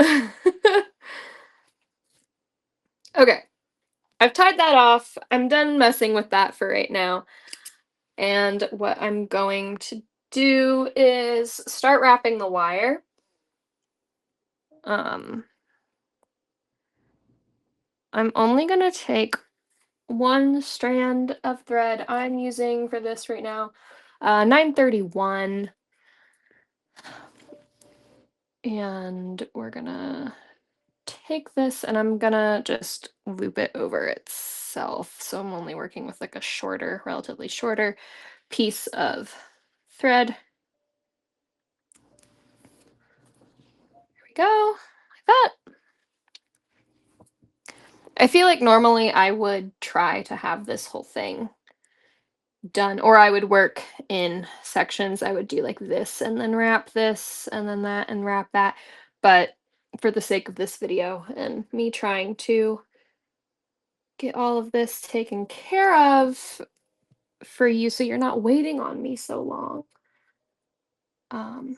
Okay. I've tied that off. I'm done messing with that for right now. And what I'm going to do is start wrapping the wire. I'm only gonna take one strand of thread. I'm using for this right now 931, and we're gonna take this and I'm gonna just loop it over itself. So I'm only working with like a shorter, relatively shorter piece of thread. There we go, like that. I feel like normally I would try to have this whole thing done, or I would work in sections. I would do like this and then wrap this and then that and wrap that. But for the sake of this video and me trying to get all of this taken care of for you so you're not waiting on me so long. Um,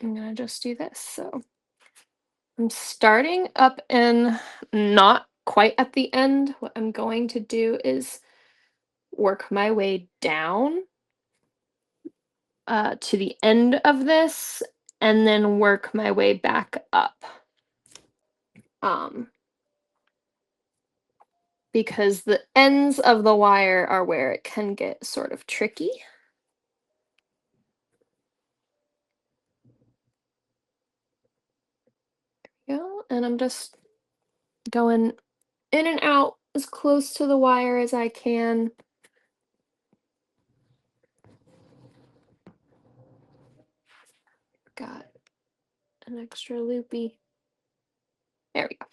I'm gonna just do this. So I'm starting up and not quite at the end. What I'm going to do is work my way down to the end of this and then work my way back up. Um, because the ends of the wire are where it can get sort of tricky. Yeah, and I'm just going in and out as close to the wire as I can. Got an extra loopy. There we go.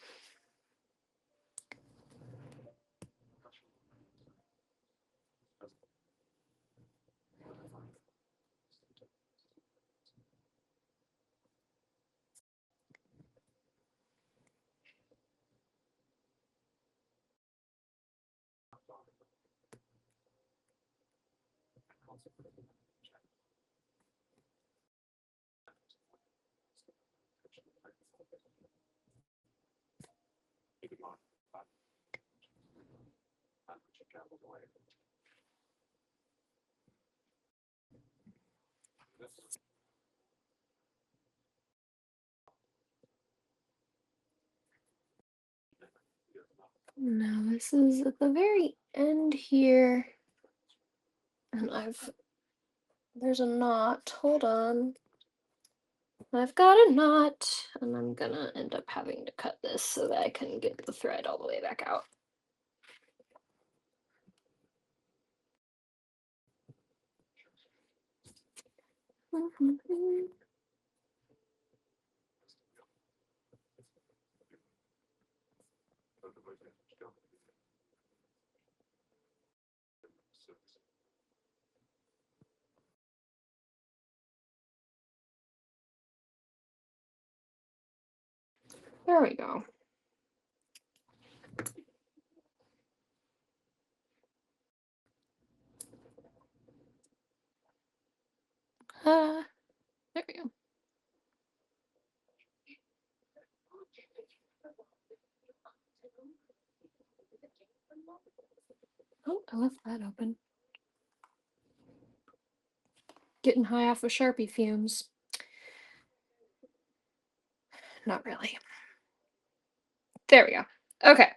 Now this is at the very end here, and there's a knot. Hold on. I've got a knot, and I'm gonna end up having to cut this so that I can get the thread all the way back out. There we go. There we go. Oh, I left that open. Getting high off of Sharpie fumes. Not really. There we go. Okay.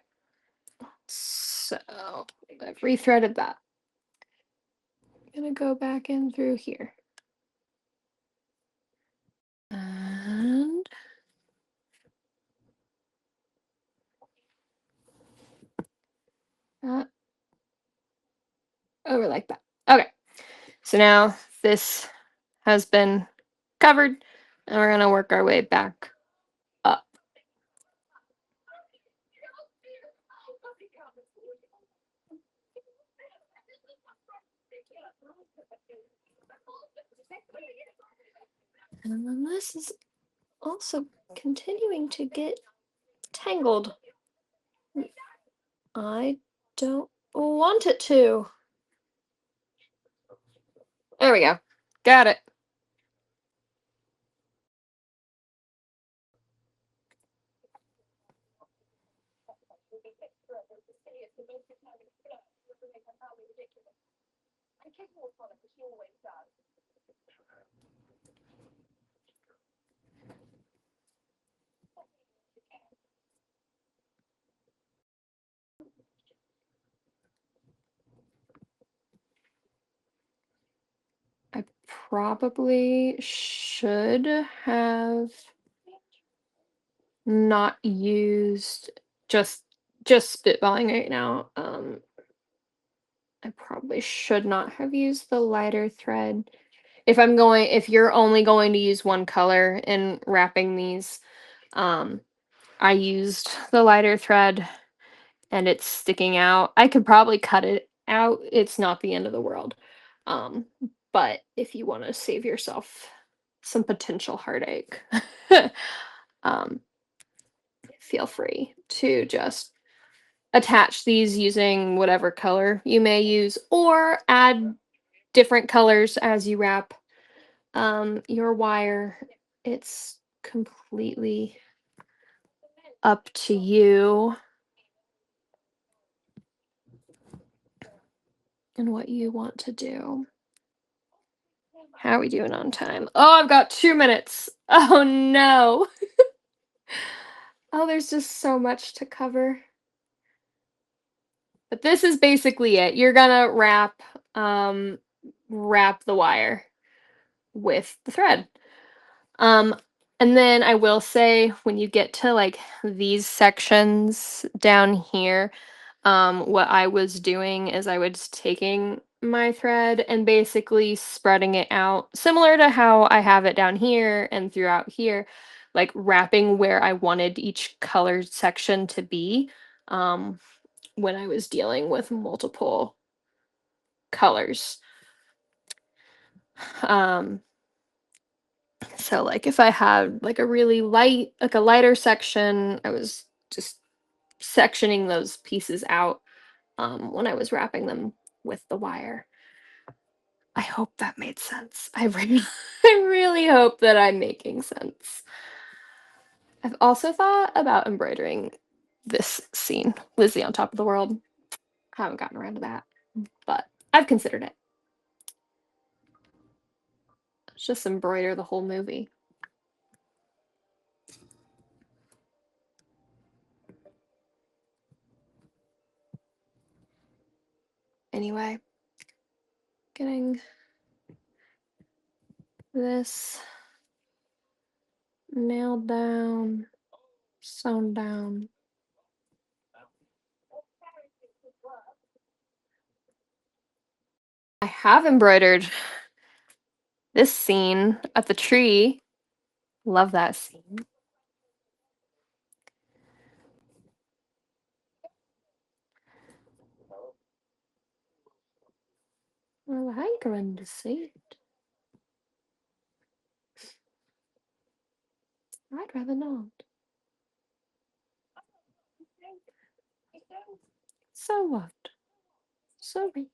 So I've rethreaded that. I'm gonna go back in through here. And over like that. Okay. So now this has been covered, and we're gonna work our way back up. And then this is also continuing to get tangled. I don't want it to. There we go. Got it. I probably should have not used just spitballing right now. I probably should not have used the lighter thread. If you're only going to use one color in wrapping these, um, I used the lighter thread and it's sticking out. I could probably cut it out. It's not the end of the world. Um, but if you want to save yourself some potential heartache, um, feel free to just attach these using whatever color you may use, or add different colors as you wrap your wire. It's completely up to you and what you want to do. How are we doing on time? Oh, I've got 2 minutes. Oh no. Oh, there's just so much to cover. But this is basically it. You're gonna um wrap the wire with the thread. Um, and then I will say when you get to like these sections down here, what I was doing is I was taking my thread and basically spreading it out, similar to how I have it down here and throughout here, like wrapping where I wanted each color section to be, um, when I was dealing with multiple colors. Um, So like if I had like a really light, like a lighter section, I was just sectioning those pieces out when I was wrapping them with the wire. I hope that made sense. I really hope that I'm making sense. I've also thought about embroidering this scene, Lizzie on top of the world. Haven't gotten around to that, but I've considered it. Let's just embroider the whole movie. Anyway, getting this nailed down, sewn down. I have embroidered this scene at the tree. Love that scene. Well, I going to see it. I'd rather not. So what? So rich.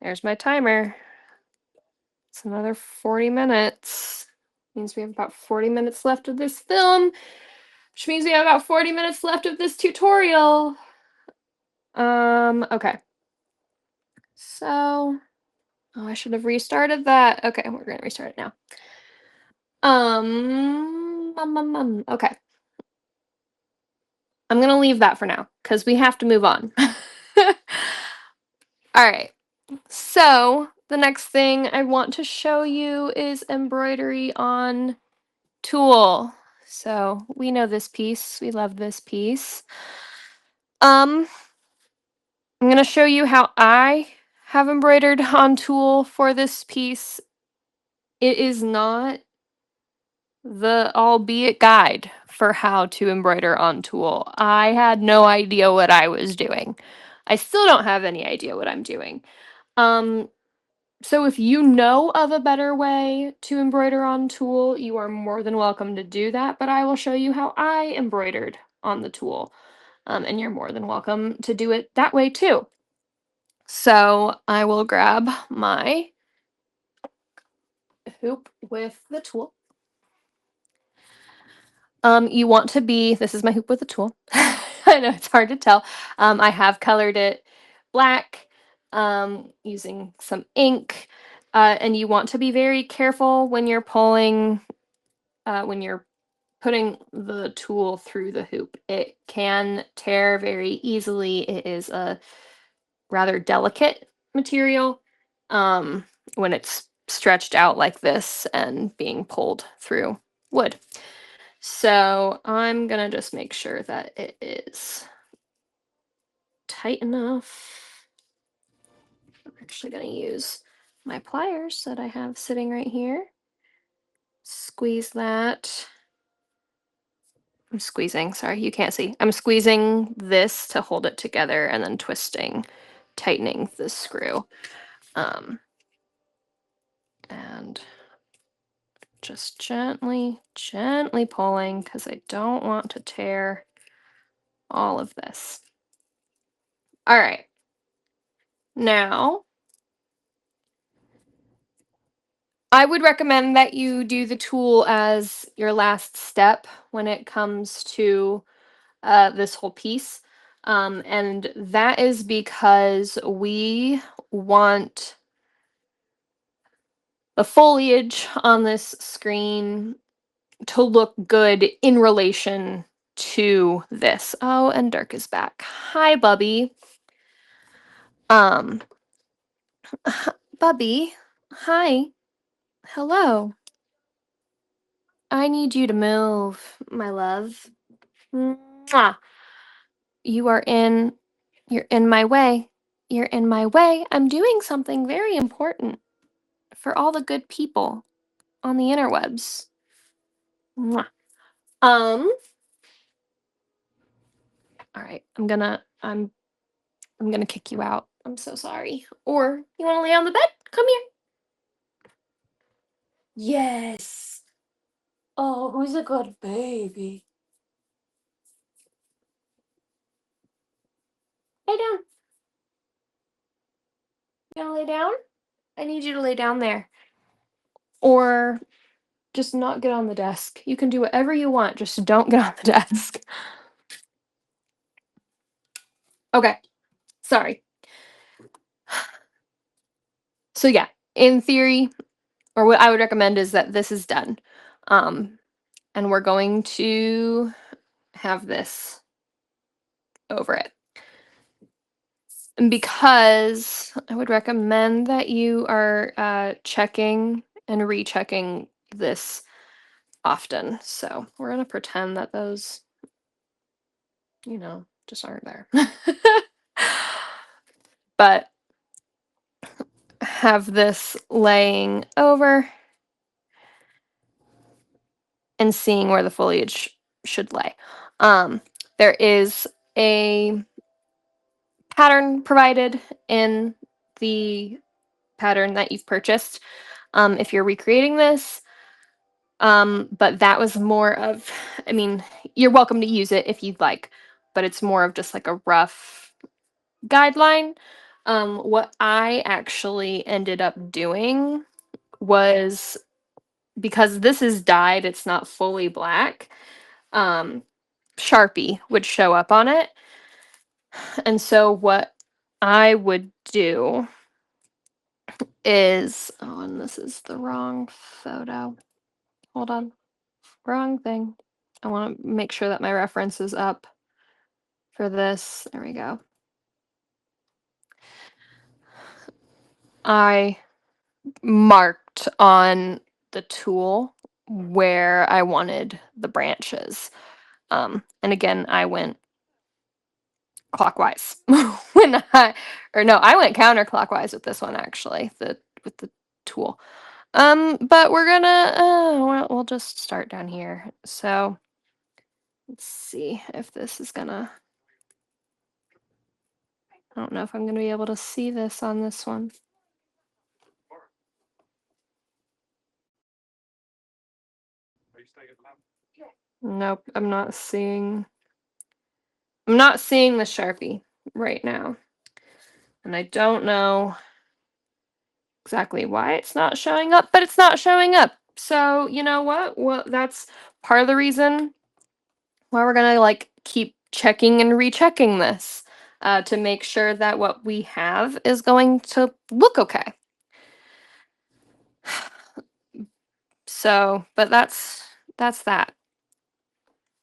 There's my timer. It's another 40 minutes. Means we have about 40 minutes left of this film, which means we have about 40 minutes left of this tutorial. Okay. So, oh, I should have restarted that. Okay, we're gonna restart it now. Okay. I'm gonna leave that for now because we have to move on. All right. So the next thing I want to show you is embroidery on tulle. So we know this piece. We love this piece. Um, I'm gonna show you how I have embroidered on tulle for this piece. It is not the albeit guide for how to embroider on tulle. I had no idea what I was doing. I still don't have any idea what I'm doing. Um, so if you know of a better way to embroider on tulle, you are more than welcome to do that, but I will show you how I embroidered on the tulle. And you're more than welcome to do it that way too. So I will grab my hoop with the tulle. You want to be, this is my hoop with a tulle. I know it's hard to tell. I have colored it black using some ink. And you want to be very careful when you're pulling, when you're putting the tulle through the hoop. It can tear very easily. It is a rather delicate material when it's stretched out like this and being pulled through wood. So I'm gonna just make sure that it is tight enough. I'm actually gonna use my pliers that I have sitting right here. Squeeze that. I'm squeezing, sorry, you can't see. I'm squeezing this to hold it together and then twisting, tightening the screw. And just gently, gently pulling because I don't want to tear all of this. All right. Now, I would recommend that you do the tulle as your last step when it comes to this whole piece. And that is because we want the foliage on this screen to look good in relation to this. Oh, and Dirk is back. Hi, Bubby. Um, Bubby. Hi. Hello. I need you to move, my love. Mwah. You are in, you're in my way. You're in my way. I'm doing something very important for all the good people on the interwebs. Mwah. Um, all right. I'm gonna kick you out. I'm so sorry. Or you wanna lay on the bed? Come here. Yes. Oh, who's a good baby? Lay down. You wanna lay down? I need you to lay down there. Or just not get on the desk. You can do whatever you want, just don't get on the desk. Okay, sorry. So yeah, in theory, or what I would recommend is that this is done. And we're going to have this over it. And because I would recommend that you are checking and rechecking this often. So we're going to pretend that those, just aren't there. But have this laying over and seeing where the foliage should lay. There is a pattern provided in the pattern that you've purchased if you're recreating this. But that was more of, I mean, you're welcome to use it if you'd like, but it's more of just like a rough guideline. What I actually ended up doing was, because this is dyed, it's not fully black, Sharpie would show up on it. And so what I would do is, oh, and this is the wrong photo. Hold on. Wrong thing. I want to make sure that my reference is up for this. There we go. I marked on the tulle where I wanted the branches. And again, I went clockwise when I went counterclockwise with this one actually, with the tulle. But we're gonna, we'll just start down here. So let's see if this is gonna, I don't know if I'm gonna be able to see this on this one. Nope, I'm not seeing the Sharpie right now. And I don't know exactly why it's not showing up, but it's not showing up. So, you know what? Well, that's part of the reason why we're gonna like keep checking and rechecking this to make sure that what we have is going to look okay. So, but that's that.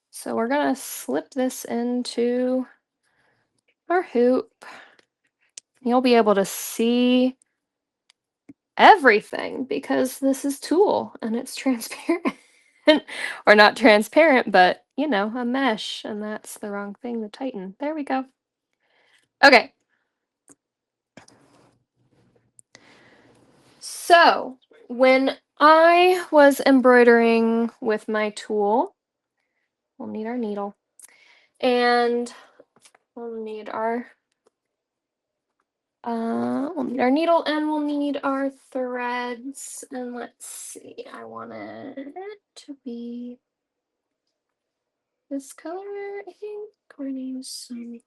So we're gonna slip this into our hoop. You'll be able to see everything because this is tulle and it's transparent. Or not transparent, but a mesh, and that's the wrong thing to tighten. There we go. Okay. So when I was embroidering with my tulle, we'll need our needle, and we'll need our needle, and we'll need our threads. And let's see, I want it to be this color, I think, we're gonna use some,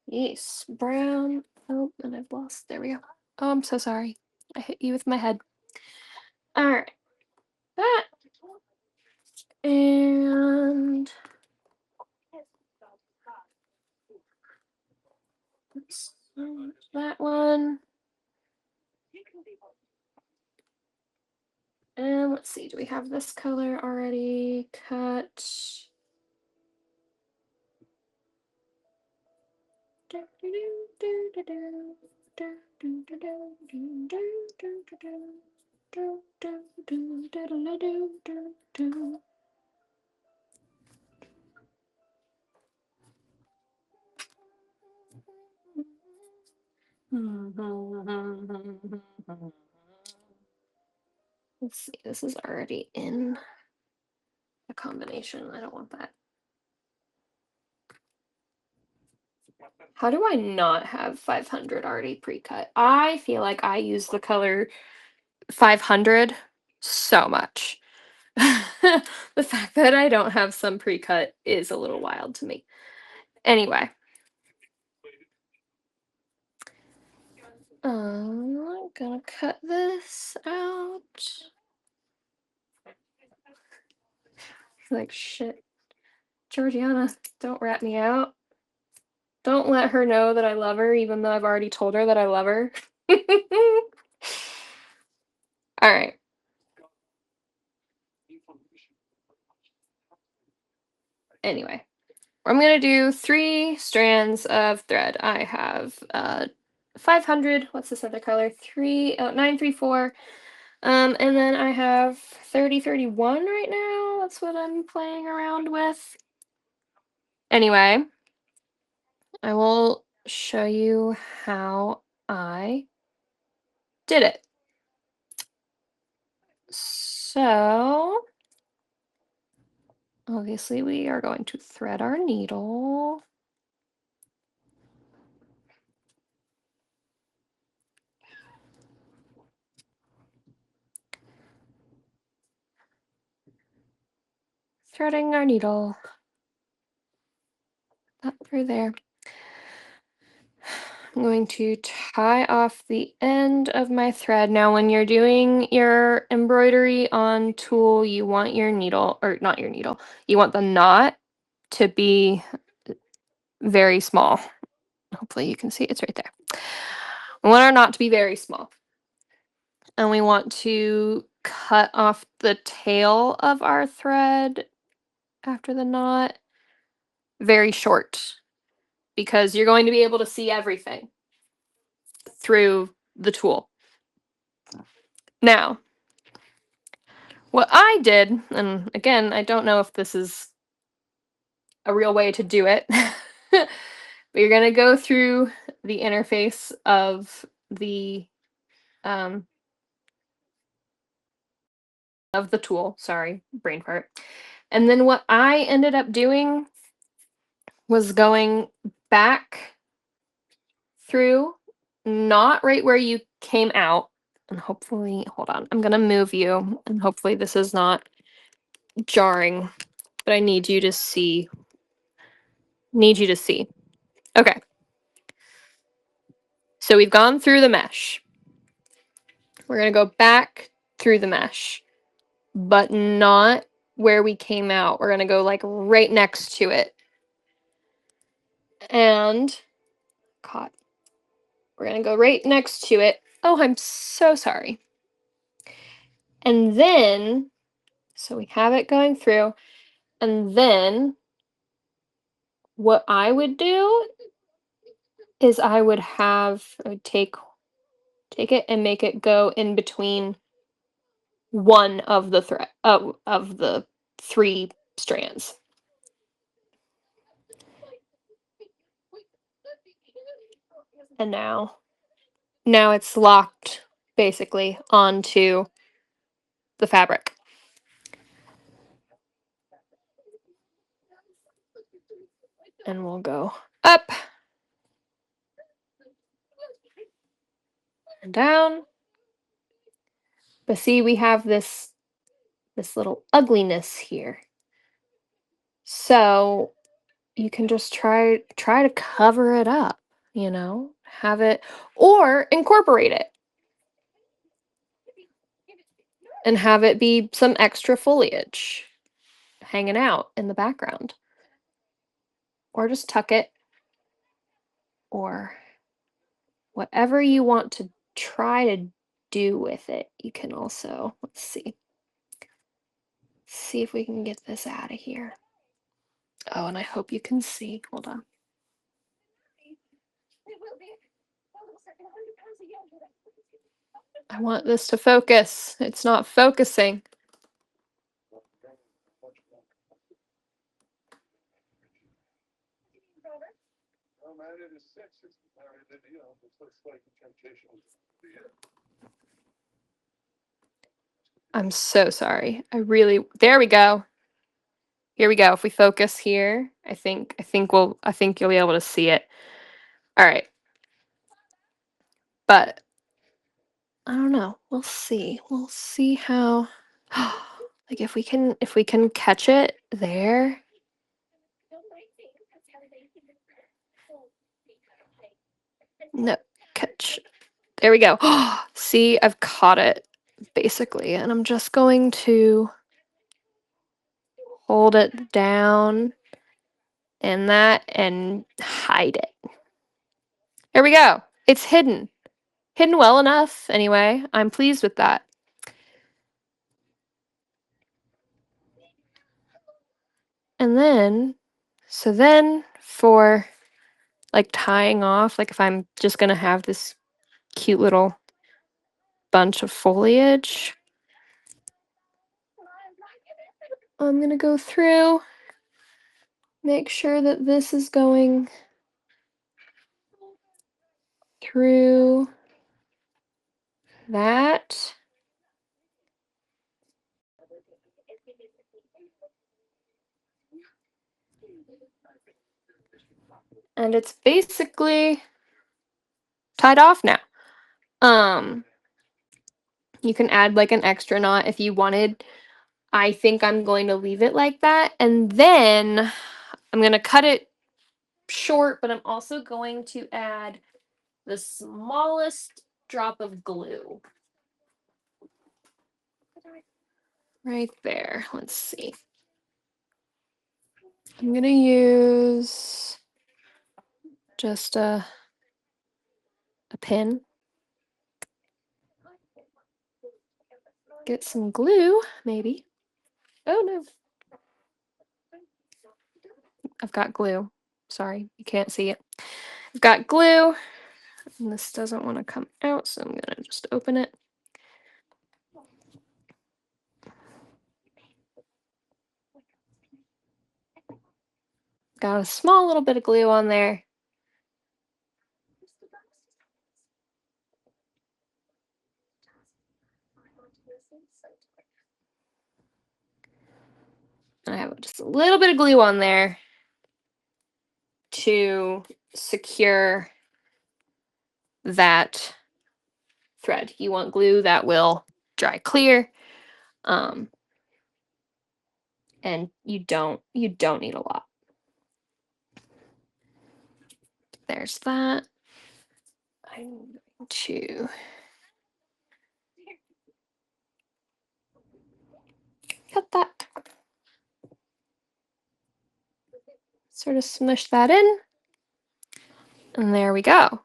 yes, brown. Oh, and I've lost, there we go. Oh, I'm so sorry. I hit you with my head. All right, that, and that one. And let's see, do we have this color already cut? Let's see, this is already in a combination. I don't want that. How do I not have 500 already pre-cut? I feel like I use the color 500 so much. The fact that I don't have some pre-cut is a little wild to me. Anyway. I'm gonna cut this out. Like, shit. Georgiana, don't rat me out. Don't let her know that I love her, even though I've already told her that I love her. All right. Anyway, I'm gonna do 3 strands of thread. I have 500. What's this other color? 934. And then I have 3031 right now. That's what I'm playing around with. Anyway, I will show you how I did it. So, obviously we are going to thread our needle. Threading our needle. Up through there. I'm going to tie off the end of my thread. Now, when you're doing your embroidery on tulle, you want your needle, or not your needle, you want the knot to be very small. Hopefully you can see it's right there. We want our knot to be very small. And we want to cut off the tail of our thread after the knot very short, because you're going to be able to see everything through the tulle. Now, what I did, and again, I don't know if this is a real way to do it, but you're going to go through the interface of the tulle, sorry, brain fart. And then what I ended up doing was going back through, not right where you came out, and hopefully, hold on, I'm going to move you, and hopefully this is not jarring, but I need you to see. Okay. So we've gone through the mesh. We're going to go back through the mesh, but not where we came out. We're going to go like right next to it. And caught. We're going to go right next to it. Oh, I'm so sorry. And then, so we have it going through. And then what I would do is I would take it and make it go in between one of the of the 3 strands. And now it's locked basically onto the fabric. And we'll go up and down. But see, we have this little ugliness here. So you can just try to cover it up, have it or incorporate it and have it be some extra foliage hanging out in the background. Or just tuck it or whatever you want to try to do with it. You can also, let's see if we can get this out of here. Oh, and I hope you can see. Hold on. I want this to focus. It's not focusing. I'm so sorry. There we go. Here we go. If we focus here, I think you'll be able to see it. All right. But I don't know. We'll see. We'll see how like if we can catch it there. No, catch. There we go. See, I've caught it basically, and I'm just going to hold it down and that and hide it. There we go. It's hidden. Hidden well enough anyway. I'm pleased with that. And then for like tying off, like if I'm just going to have this cute little bunch of foliage, I'm going to go through, make sure that this is going through that. And it's basically tied off now. You can add like an extra knot if you wanted. I think I'm going to leave it like that. And then I'm going to cut it short, but I'm also going to add the smallest drop of glue. Right there. Let's see. I'm going to use just a pin. Get some glue, maybe. Oh no. I've got glue. Sorry, you can't see it. I've got glue. And this doesn't want to come out, so I'm going to just open it. Got a small little bit of glue on there. And I have just a little bit of glue on there to secure that thread. You want glue that will dry clear. And you don't need a lot. There's that. I'm going to cut that. Sort of smush that in. And there we go.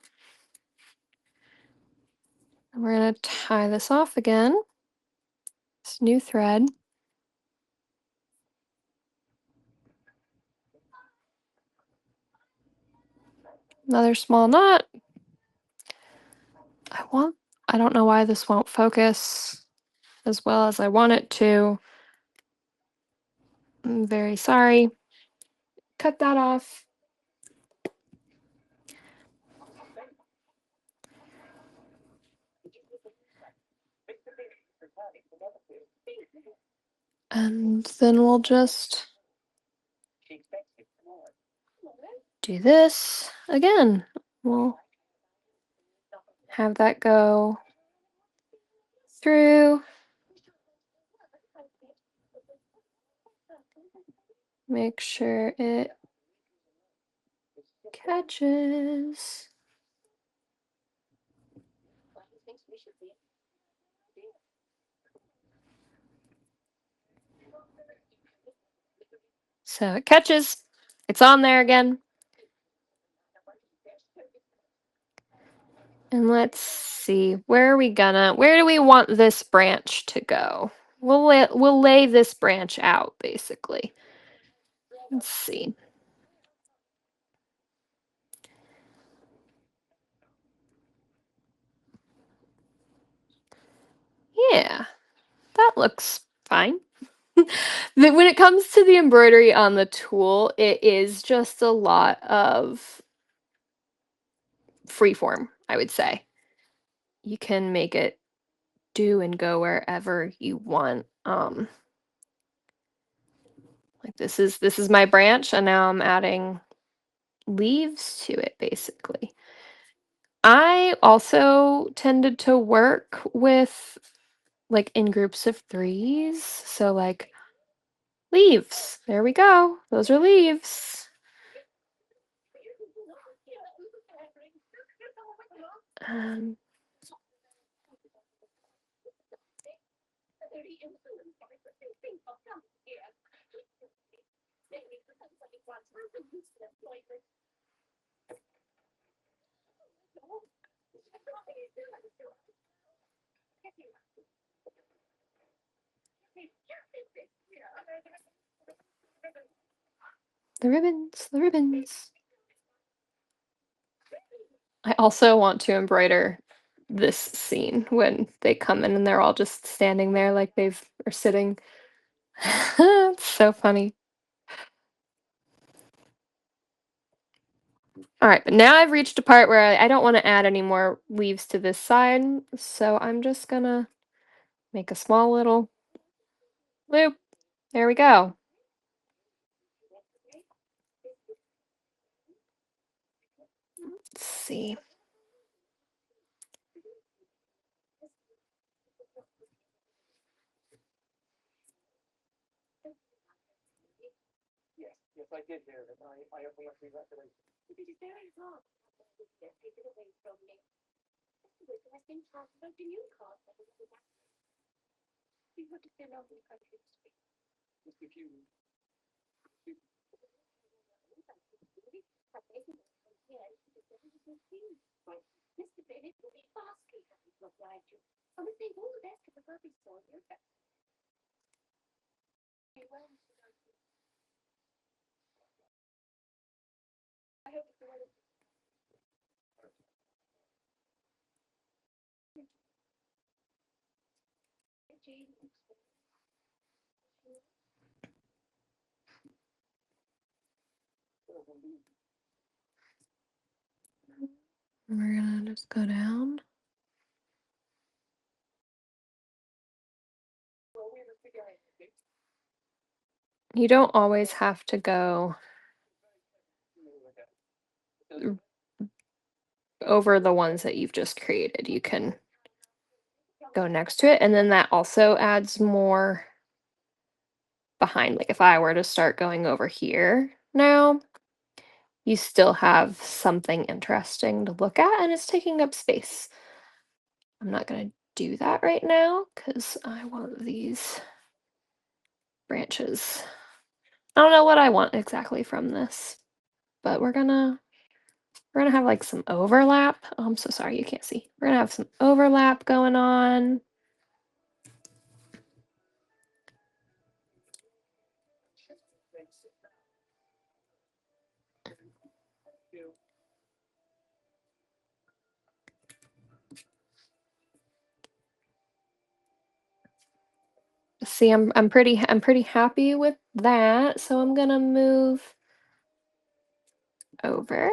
And we're going to tie this off again. This new thread. Another small knot. I don't know why this won't focus as well as I want it to. I'm very sorry. Cut that off. And then we'll just do this again. We'll have that go through. Make sure it catches. So it catches. It's on there again. And let's see, where do we want this branch to go? We'll lay this branch out basically. Let's see. Yeah, that looks fine. When it comes to the embroidery on the tool, it is just a lot of freeform, I would say. You can make it do and go wherever you want. Like this is my branch, and now I'm adding leaves to it basically. I also tended to work with like in groups of threes. So like leaves. There we go. Those are leaves. Um, the ribbons, the ribbons. I also want to embroider this scene when they come in and they're all just standing there like they've are sitting. It's so funny. All right, but now I've reached a part where I don't want to add any more leaves to this side, so I'm just gonna make a small little loop. There we go. Let's see. We're gonna just go down. You don't always have to go over the ones that you've just created. You can go next to it, and then that also adds more behind. Like if I were to start going over here now, you still have something interesting to look at, and it's taking up space. I'm not gonna do that right now because I want these branches. I don't know what I want exactly from this, but we're gonna have like some overlap. Oh, I'm so sorry you can't see. We're gonna have some overlap going on. See, I'm pretty happy with that. So I'm gonna move over.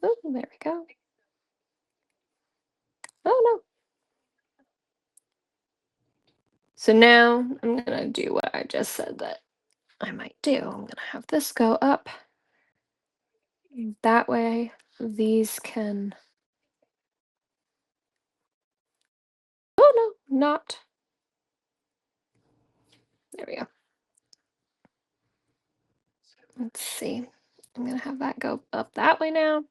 Oh, there we go. Oh no. So now I'm gonna do what I just said that I might do. I'm gonna have this go up. That way, these can. Oh no, not. There we go. Let's see. I'm gonna have that go up that way now.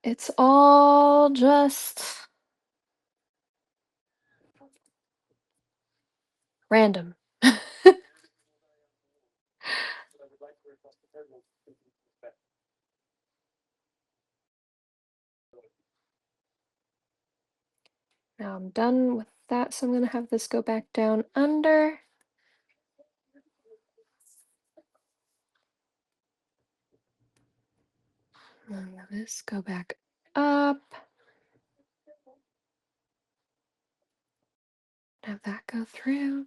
It's all just random. Now I'm done with that, so I'm gonna have this go back down under. And this go back up. Have that go through.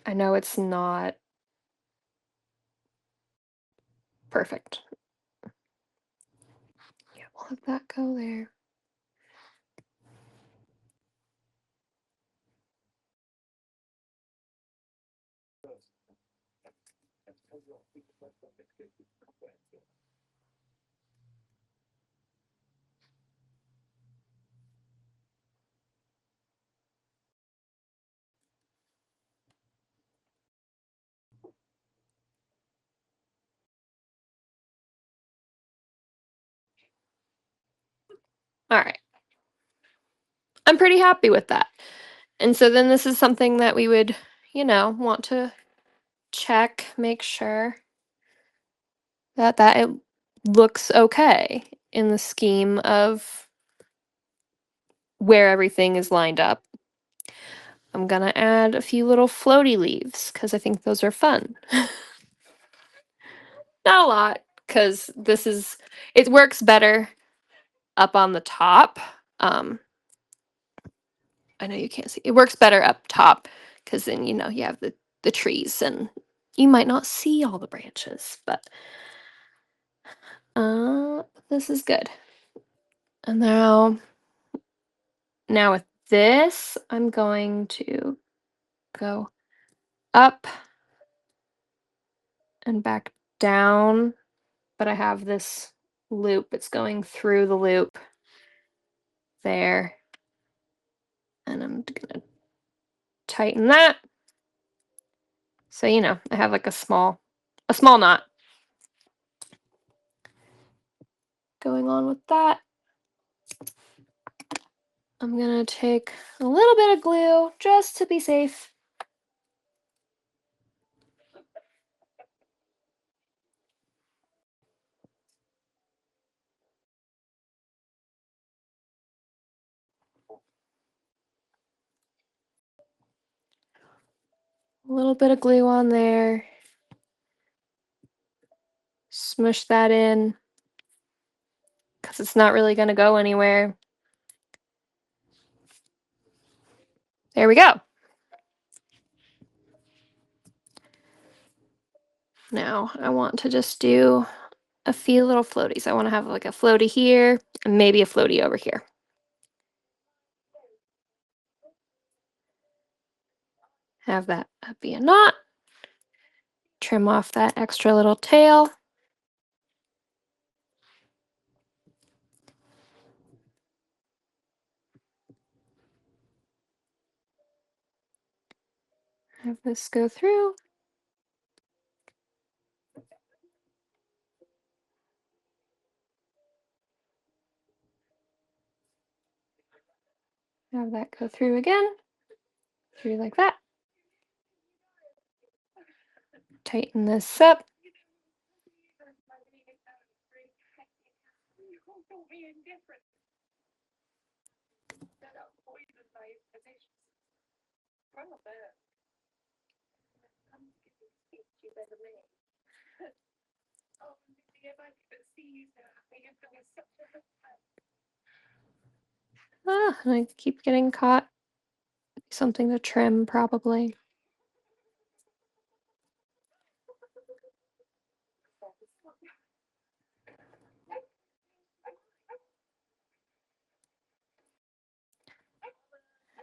I know it's not perfect. Yeah, we'll have that go there. All right. I'm pretty happy with that. And so then this is something that we would, want to check, make sure that it looks okay in the scheme of where everything is lined up. I'm gonna add a few little floaty leaves because I think those are fun. Not a lot, because it works better up on the top. I know you can't see. It works better up top because then you have the trees and you might not see all the branches, but this is good. And now with this, I'm going to go up and back down, but I have this loop. It's going through the loop there. And I'm gonna tighten that. So, I have like a small knot going on with that. I'm gonna take a little bit of glue just to be safe. A little bit of glue on there. Smush that in because it's not really gonna go anywhere. There we go. Now I want to just do a few little floaties. I want to have like a floaty here and maybe a floaty over here. Have that be a knot. Trim off that extra little tail. Have this go through. Have that go through again. Through like that. Tighten this up. I keep getting caught. Something to trim, probably.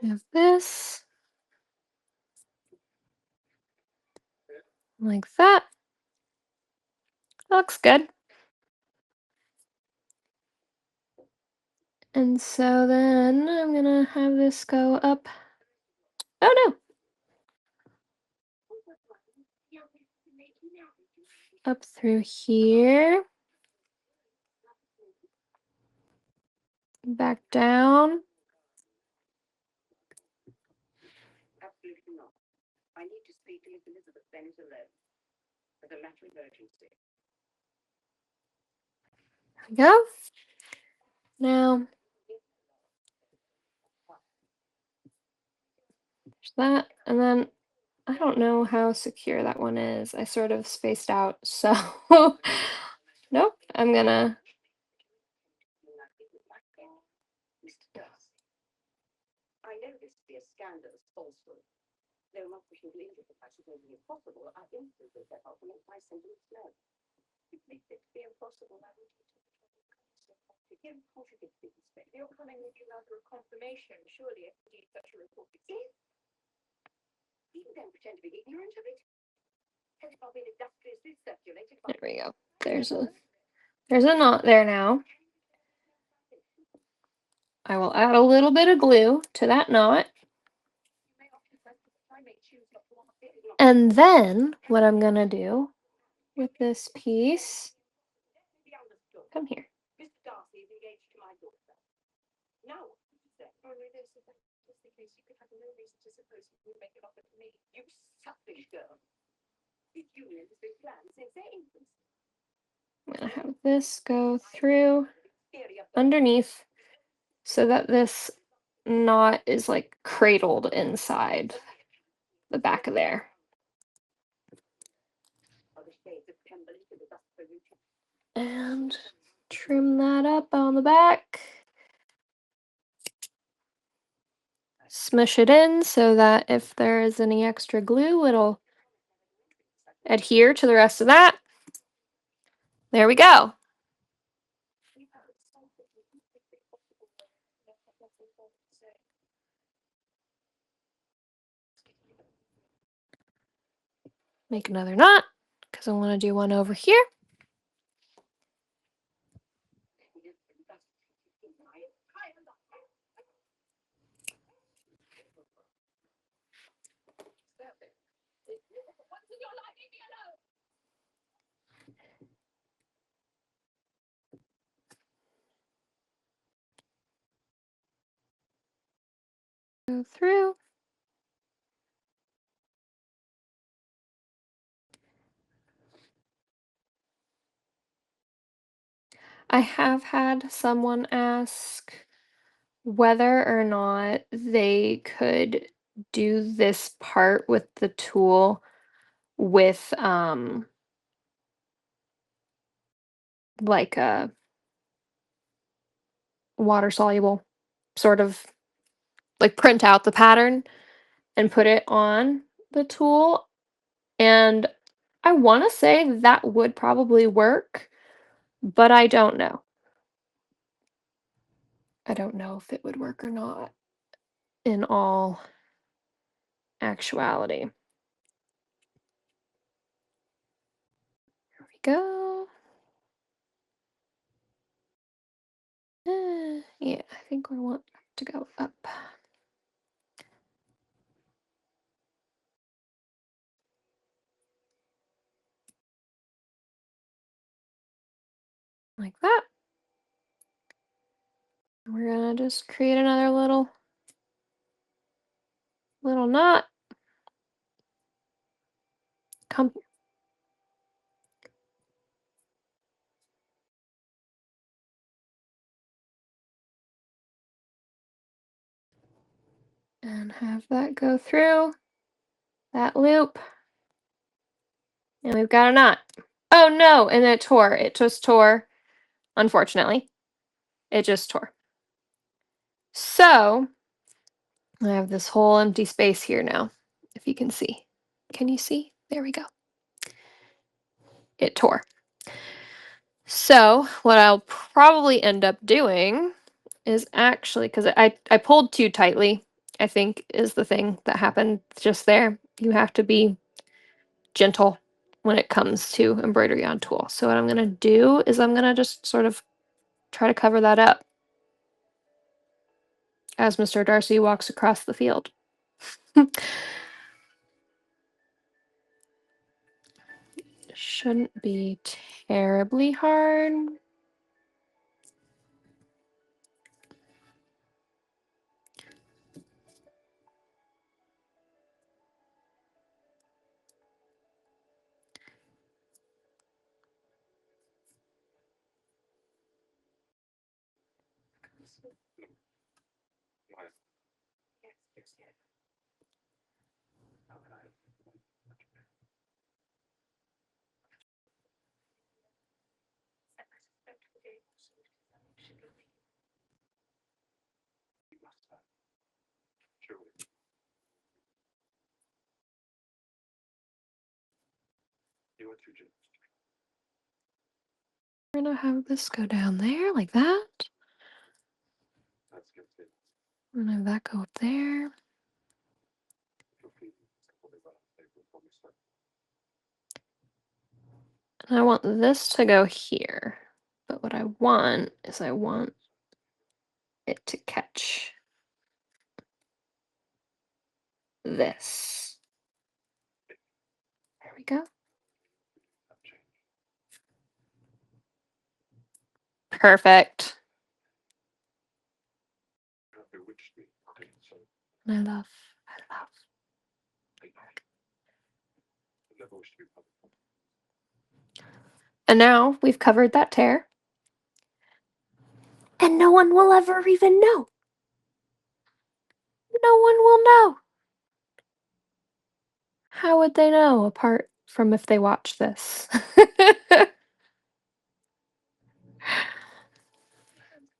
have this. Like that. That looks good. And so then I'm gonna have this go up. Oh no! Up through here. Back down. There we go. Now, there's that. And then I don't know how secure that one is. I sort of spaced out. So, nope. I'm gonna. There we go. There's a knot there now. I will add a little bit of glue to that knot. And then what I'm gonna do with this piece, come here. I'm gonna have this go through underneath so that this knot is like cradled inside the back of there. And trim that up on the back. Smush it in so that if there is any extra glue, it'll adhere to the rest of that. There we go. Make another knot because I want to do one over here. Go through. I have had someone ask whether or not they could do this part with the tool with like a water soluble sort of like print out the pattern and put it on the tool. And I want to say that would probably work, but I don't know. I don't know if it would work or not in all actuality. Here we go. Yeah, I think we want to go up. Like that. We're gonna just create another little knot. Come. And have that go through that loop. And we've got a knot. Oh no, and it tore. It just tore, unfortunately. It just tore. So, I have this whole empty space here now, if you can see. Can you see? There we go. It tore. So, what I'll probably end up doing is actually, because I pulled too tightly I think is the thing that happened just there. You have to be gentle when it comes to embroidery on tulle. So what I'm gonna do is I'm gonna just sort of try to cover that up as Mr. Darcy walks across the field. Shouldn't be terribly hard. We're gonna have this go down there like that. We're gonna have that go up there. And I want this to go here. But what I want is I want it to catch this. There we go. Perfect. I love. And now we've covered that tear. And no one will ever even know. No one will know. How would they know apart from if they watch this?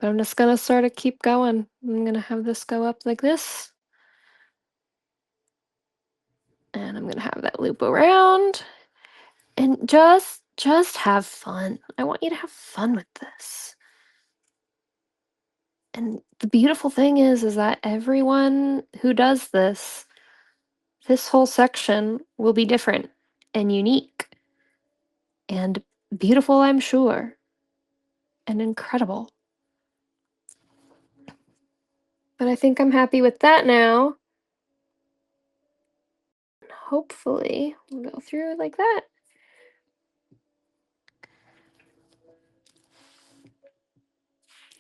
But I'm just gonna sort of keep going. I'm gonna have this go up like this. And I'm gonna have that loop around. And just have fun. I want you to have fun with this. And the beautiful thing is that everyone who does this whole section will be different and unique and beautiful, I'm sure, and incredible. But I think I'm happy with that now. Hopefully, we'll go through like that.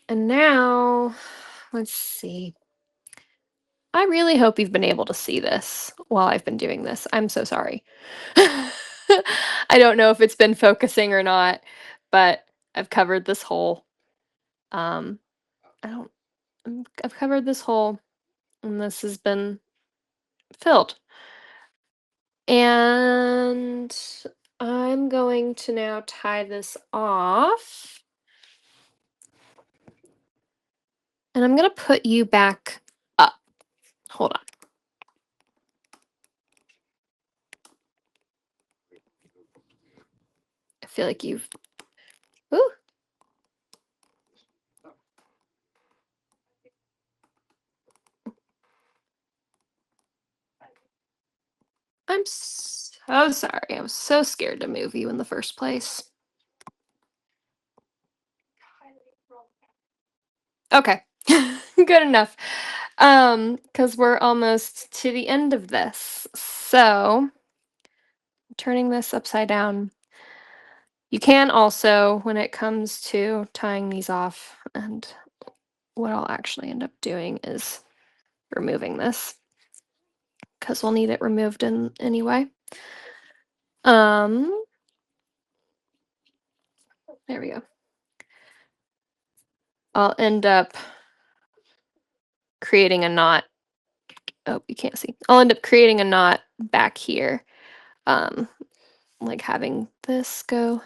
And now, let's see. I really hope you've been able to see this while I've been doing this. I'm so sorry. I don't know if it's been focusing or not, but I've covered this hole. Um, I don't. I've covered this hole, and this has been filled. And I'm going to now tie this off. And I'm going to put you back up. Hold on. I feel like you've. Ooh. I'm so sorry. I was so scared to move you in the first place. Okay. Good enough. Because we're almost to the end of this. So, turning this upside down. You can also, when it comes to tying these off, and what I'll actually end up doing is removing this because we'll need it removed in anyway. There we go. I'll end up creating a knot. Oh, you can't see. I'll end up creating a knot back here. Like having this go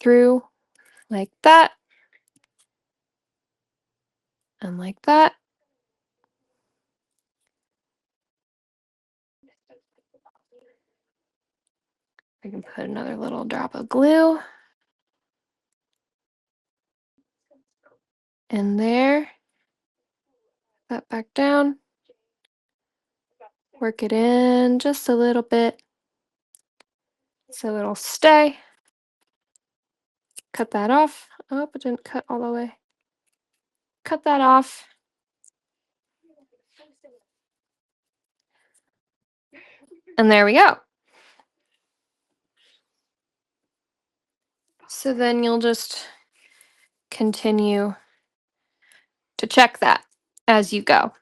through like that and like that. I can put another little drop of glue in there. that back down. Work it in just a little bit so it'll stay. Cut that off. Oh, it didn't cut all the way. Cut that off. And there we go. So then you'll just continue to check that as you go.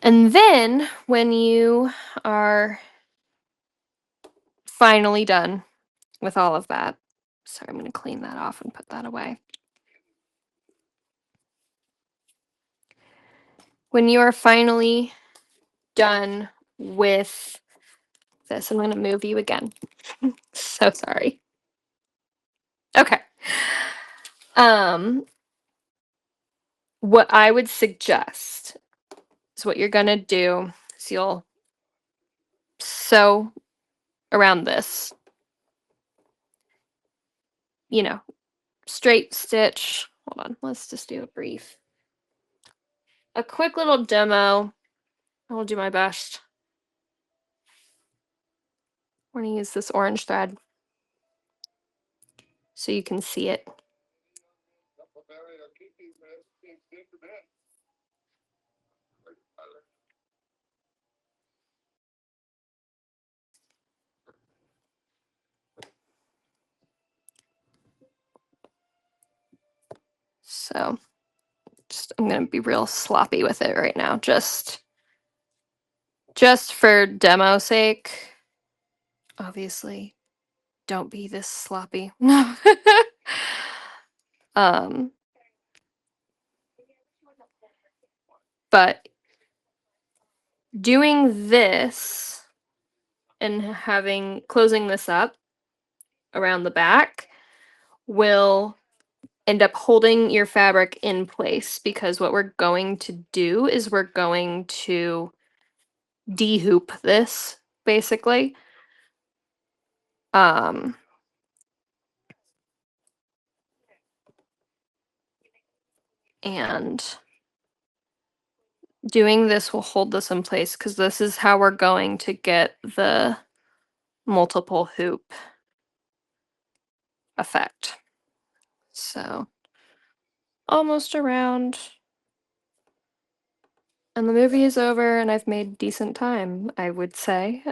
And then when you are finally done with all of that, sorry, I'm going to clean that off and put that away. When you are finally done with this, I'm going to move you again. So sorry. Okay. What I would suggest is what you're going to do is you'll sew around this, you know, straight stitch. Hold on, let's just do a quick little demo. I will do my best. I'm going to use this orange thread so you can see it. So I'm going to be real sloppy with it right now, just for demo sake. Obviously, don't be this sloppy. No. But doing this and closing this up around the back will end up holding your fabric in place, because what we're going to do is we're going to de-hoop this basically. And doing this will hold this in place, because this is how we're going to get the multiple hoop effect. So almost around. And the movie is over and I've made decent time, I would say.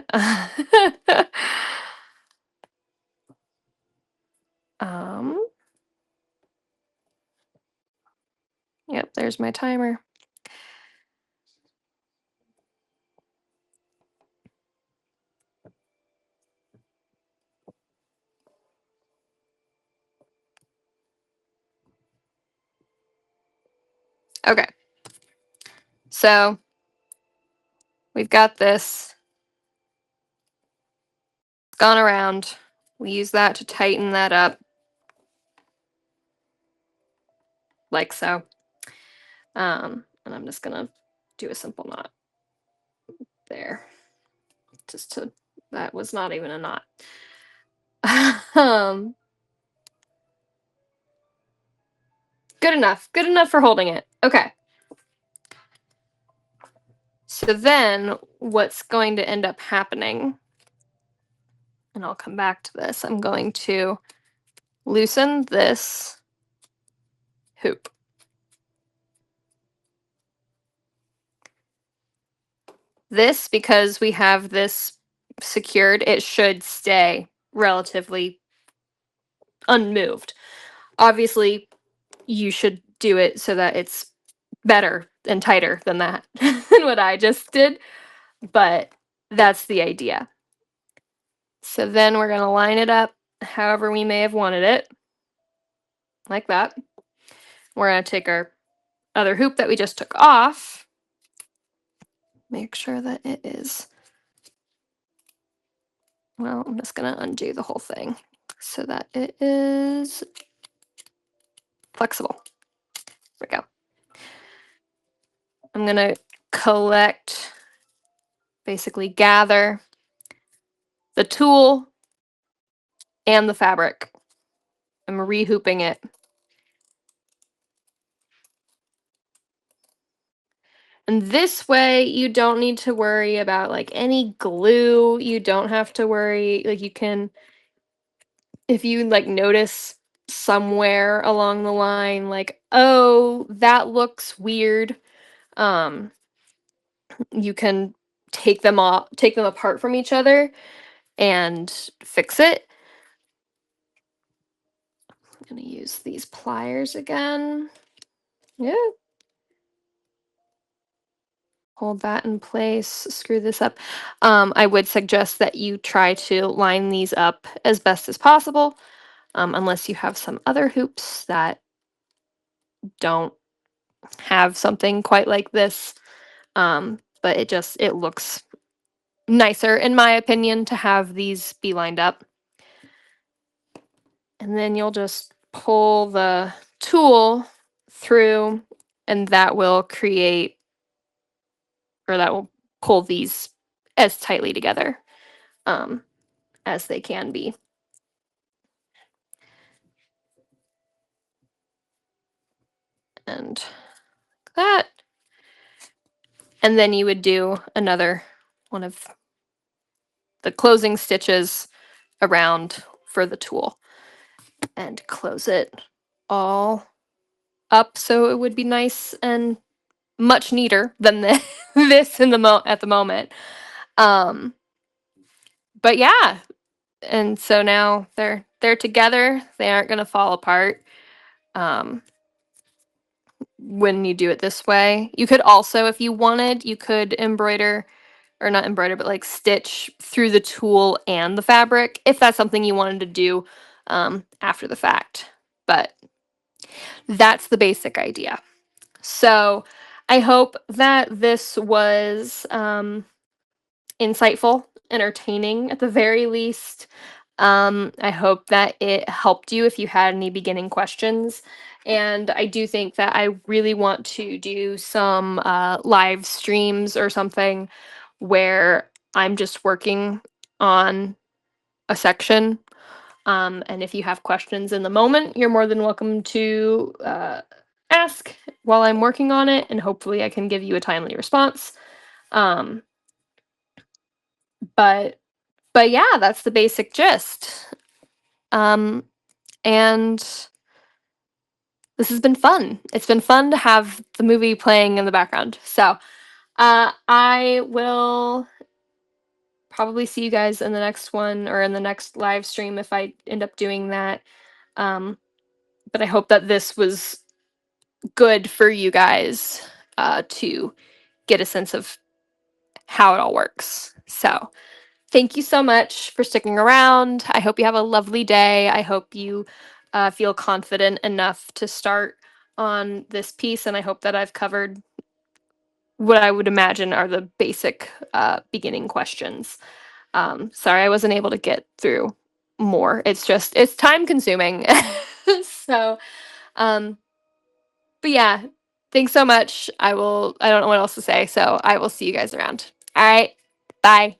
Yep, there's my timer. Okay. So we've got this. It's gone around. We use that to tighten that up. Like so. And I'm just gonna do a simple knot there. That was not even a knot. Good enough. Good enough for holding it. Okay. So then what's going to end up happening, and I'll come back to this, I'm going to loosen this hoop. This, because we have this secured, it should stay relatively unmoved. Obviously, you should do it so that it's better and tighter than that, than what I just did, but that's the idea. So then we're going to line it up however we may have wanted it, like that. We're going to take our other hoop that we just took off, make sure that it is, well, I'm just going to undo the whole thing so that it is flexible. There we go. I'm going to collect, basically gather the tulle and the fabric. I'm rehooping it. And this way, you don't need to worry about like any glue. You don't have to worry. Like, you can, if you like notice somewhere along the line, like, oh, that looks weird, um, you can take them apart from each other and fix it. I'm gonna use these pliers again. Yeah. Hold that in place, screw this up. I would suggest that you try to line these up as best as possible, unless you have some other hoops that don't have something quite like this. But it looks nicer, in my opinion, to have these be lined up. And then you'll just pull the tool through, and that will create, or that will pull these as tightly together um, as they can be. And that. And then you would do another one of the closing stitches around for the tool and close it all up so it would be nice and much neater than this in at the moment. Um, but yeah, and so now they're together. They aren't gonna fall apart. Um, when you do it this way, you could also, if you wanted, you could embroider, or not embroider, but like stitch through the tool and the fabric if that's something you wanted to do after the fact. But that's the basic idea. So I hope that this was insightful, entertaining at the very least. I hope that it helped you if you had any beginning questions. And I do think that I really want to do some live streams or something where I'm just working on a section. And if you have questions in the moment, you're more than welcome to ask while I'm working on it, and hopefully I can give you a timely response. Um, but but yeah, that's the basic gist. Um, and this has been fun. It's been fun to have the movie playing in the background. So I will probably see you guys in the next one, or in the next live stream if I end up doing that. Um, but I hope that this was good for you guys to get a sense of how it all works. So thank you so much for sticking around. I hope you have a lovely day. I hope you feel confident enough to start on this piece, and I hope that I've covered what I would imagine are the basic beginning questions. Sorry I wasn't able to get through more. It's time consuming. So, um, but yeah, thanks so much. I don't know what else to say, so I will see you guys around. All right, bye.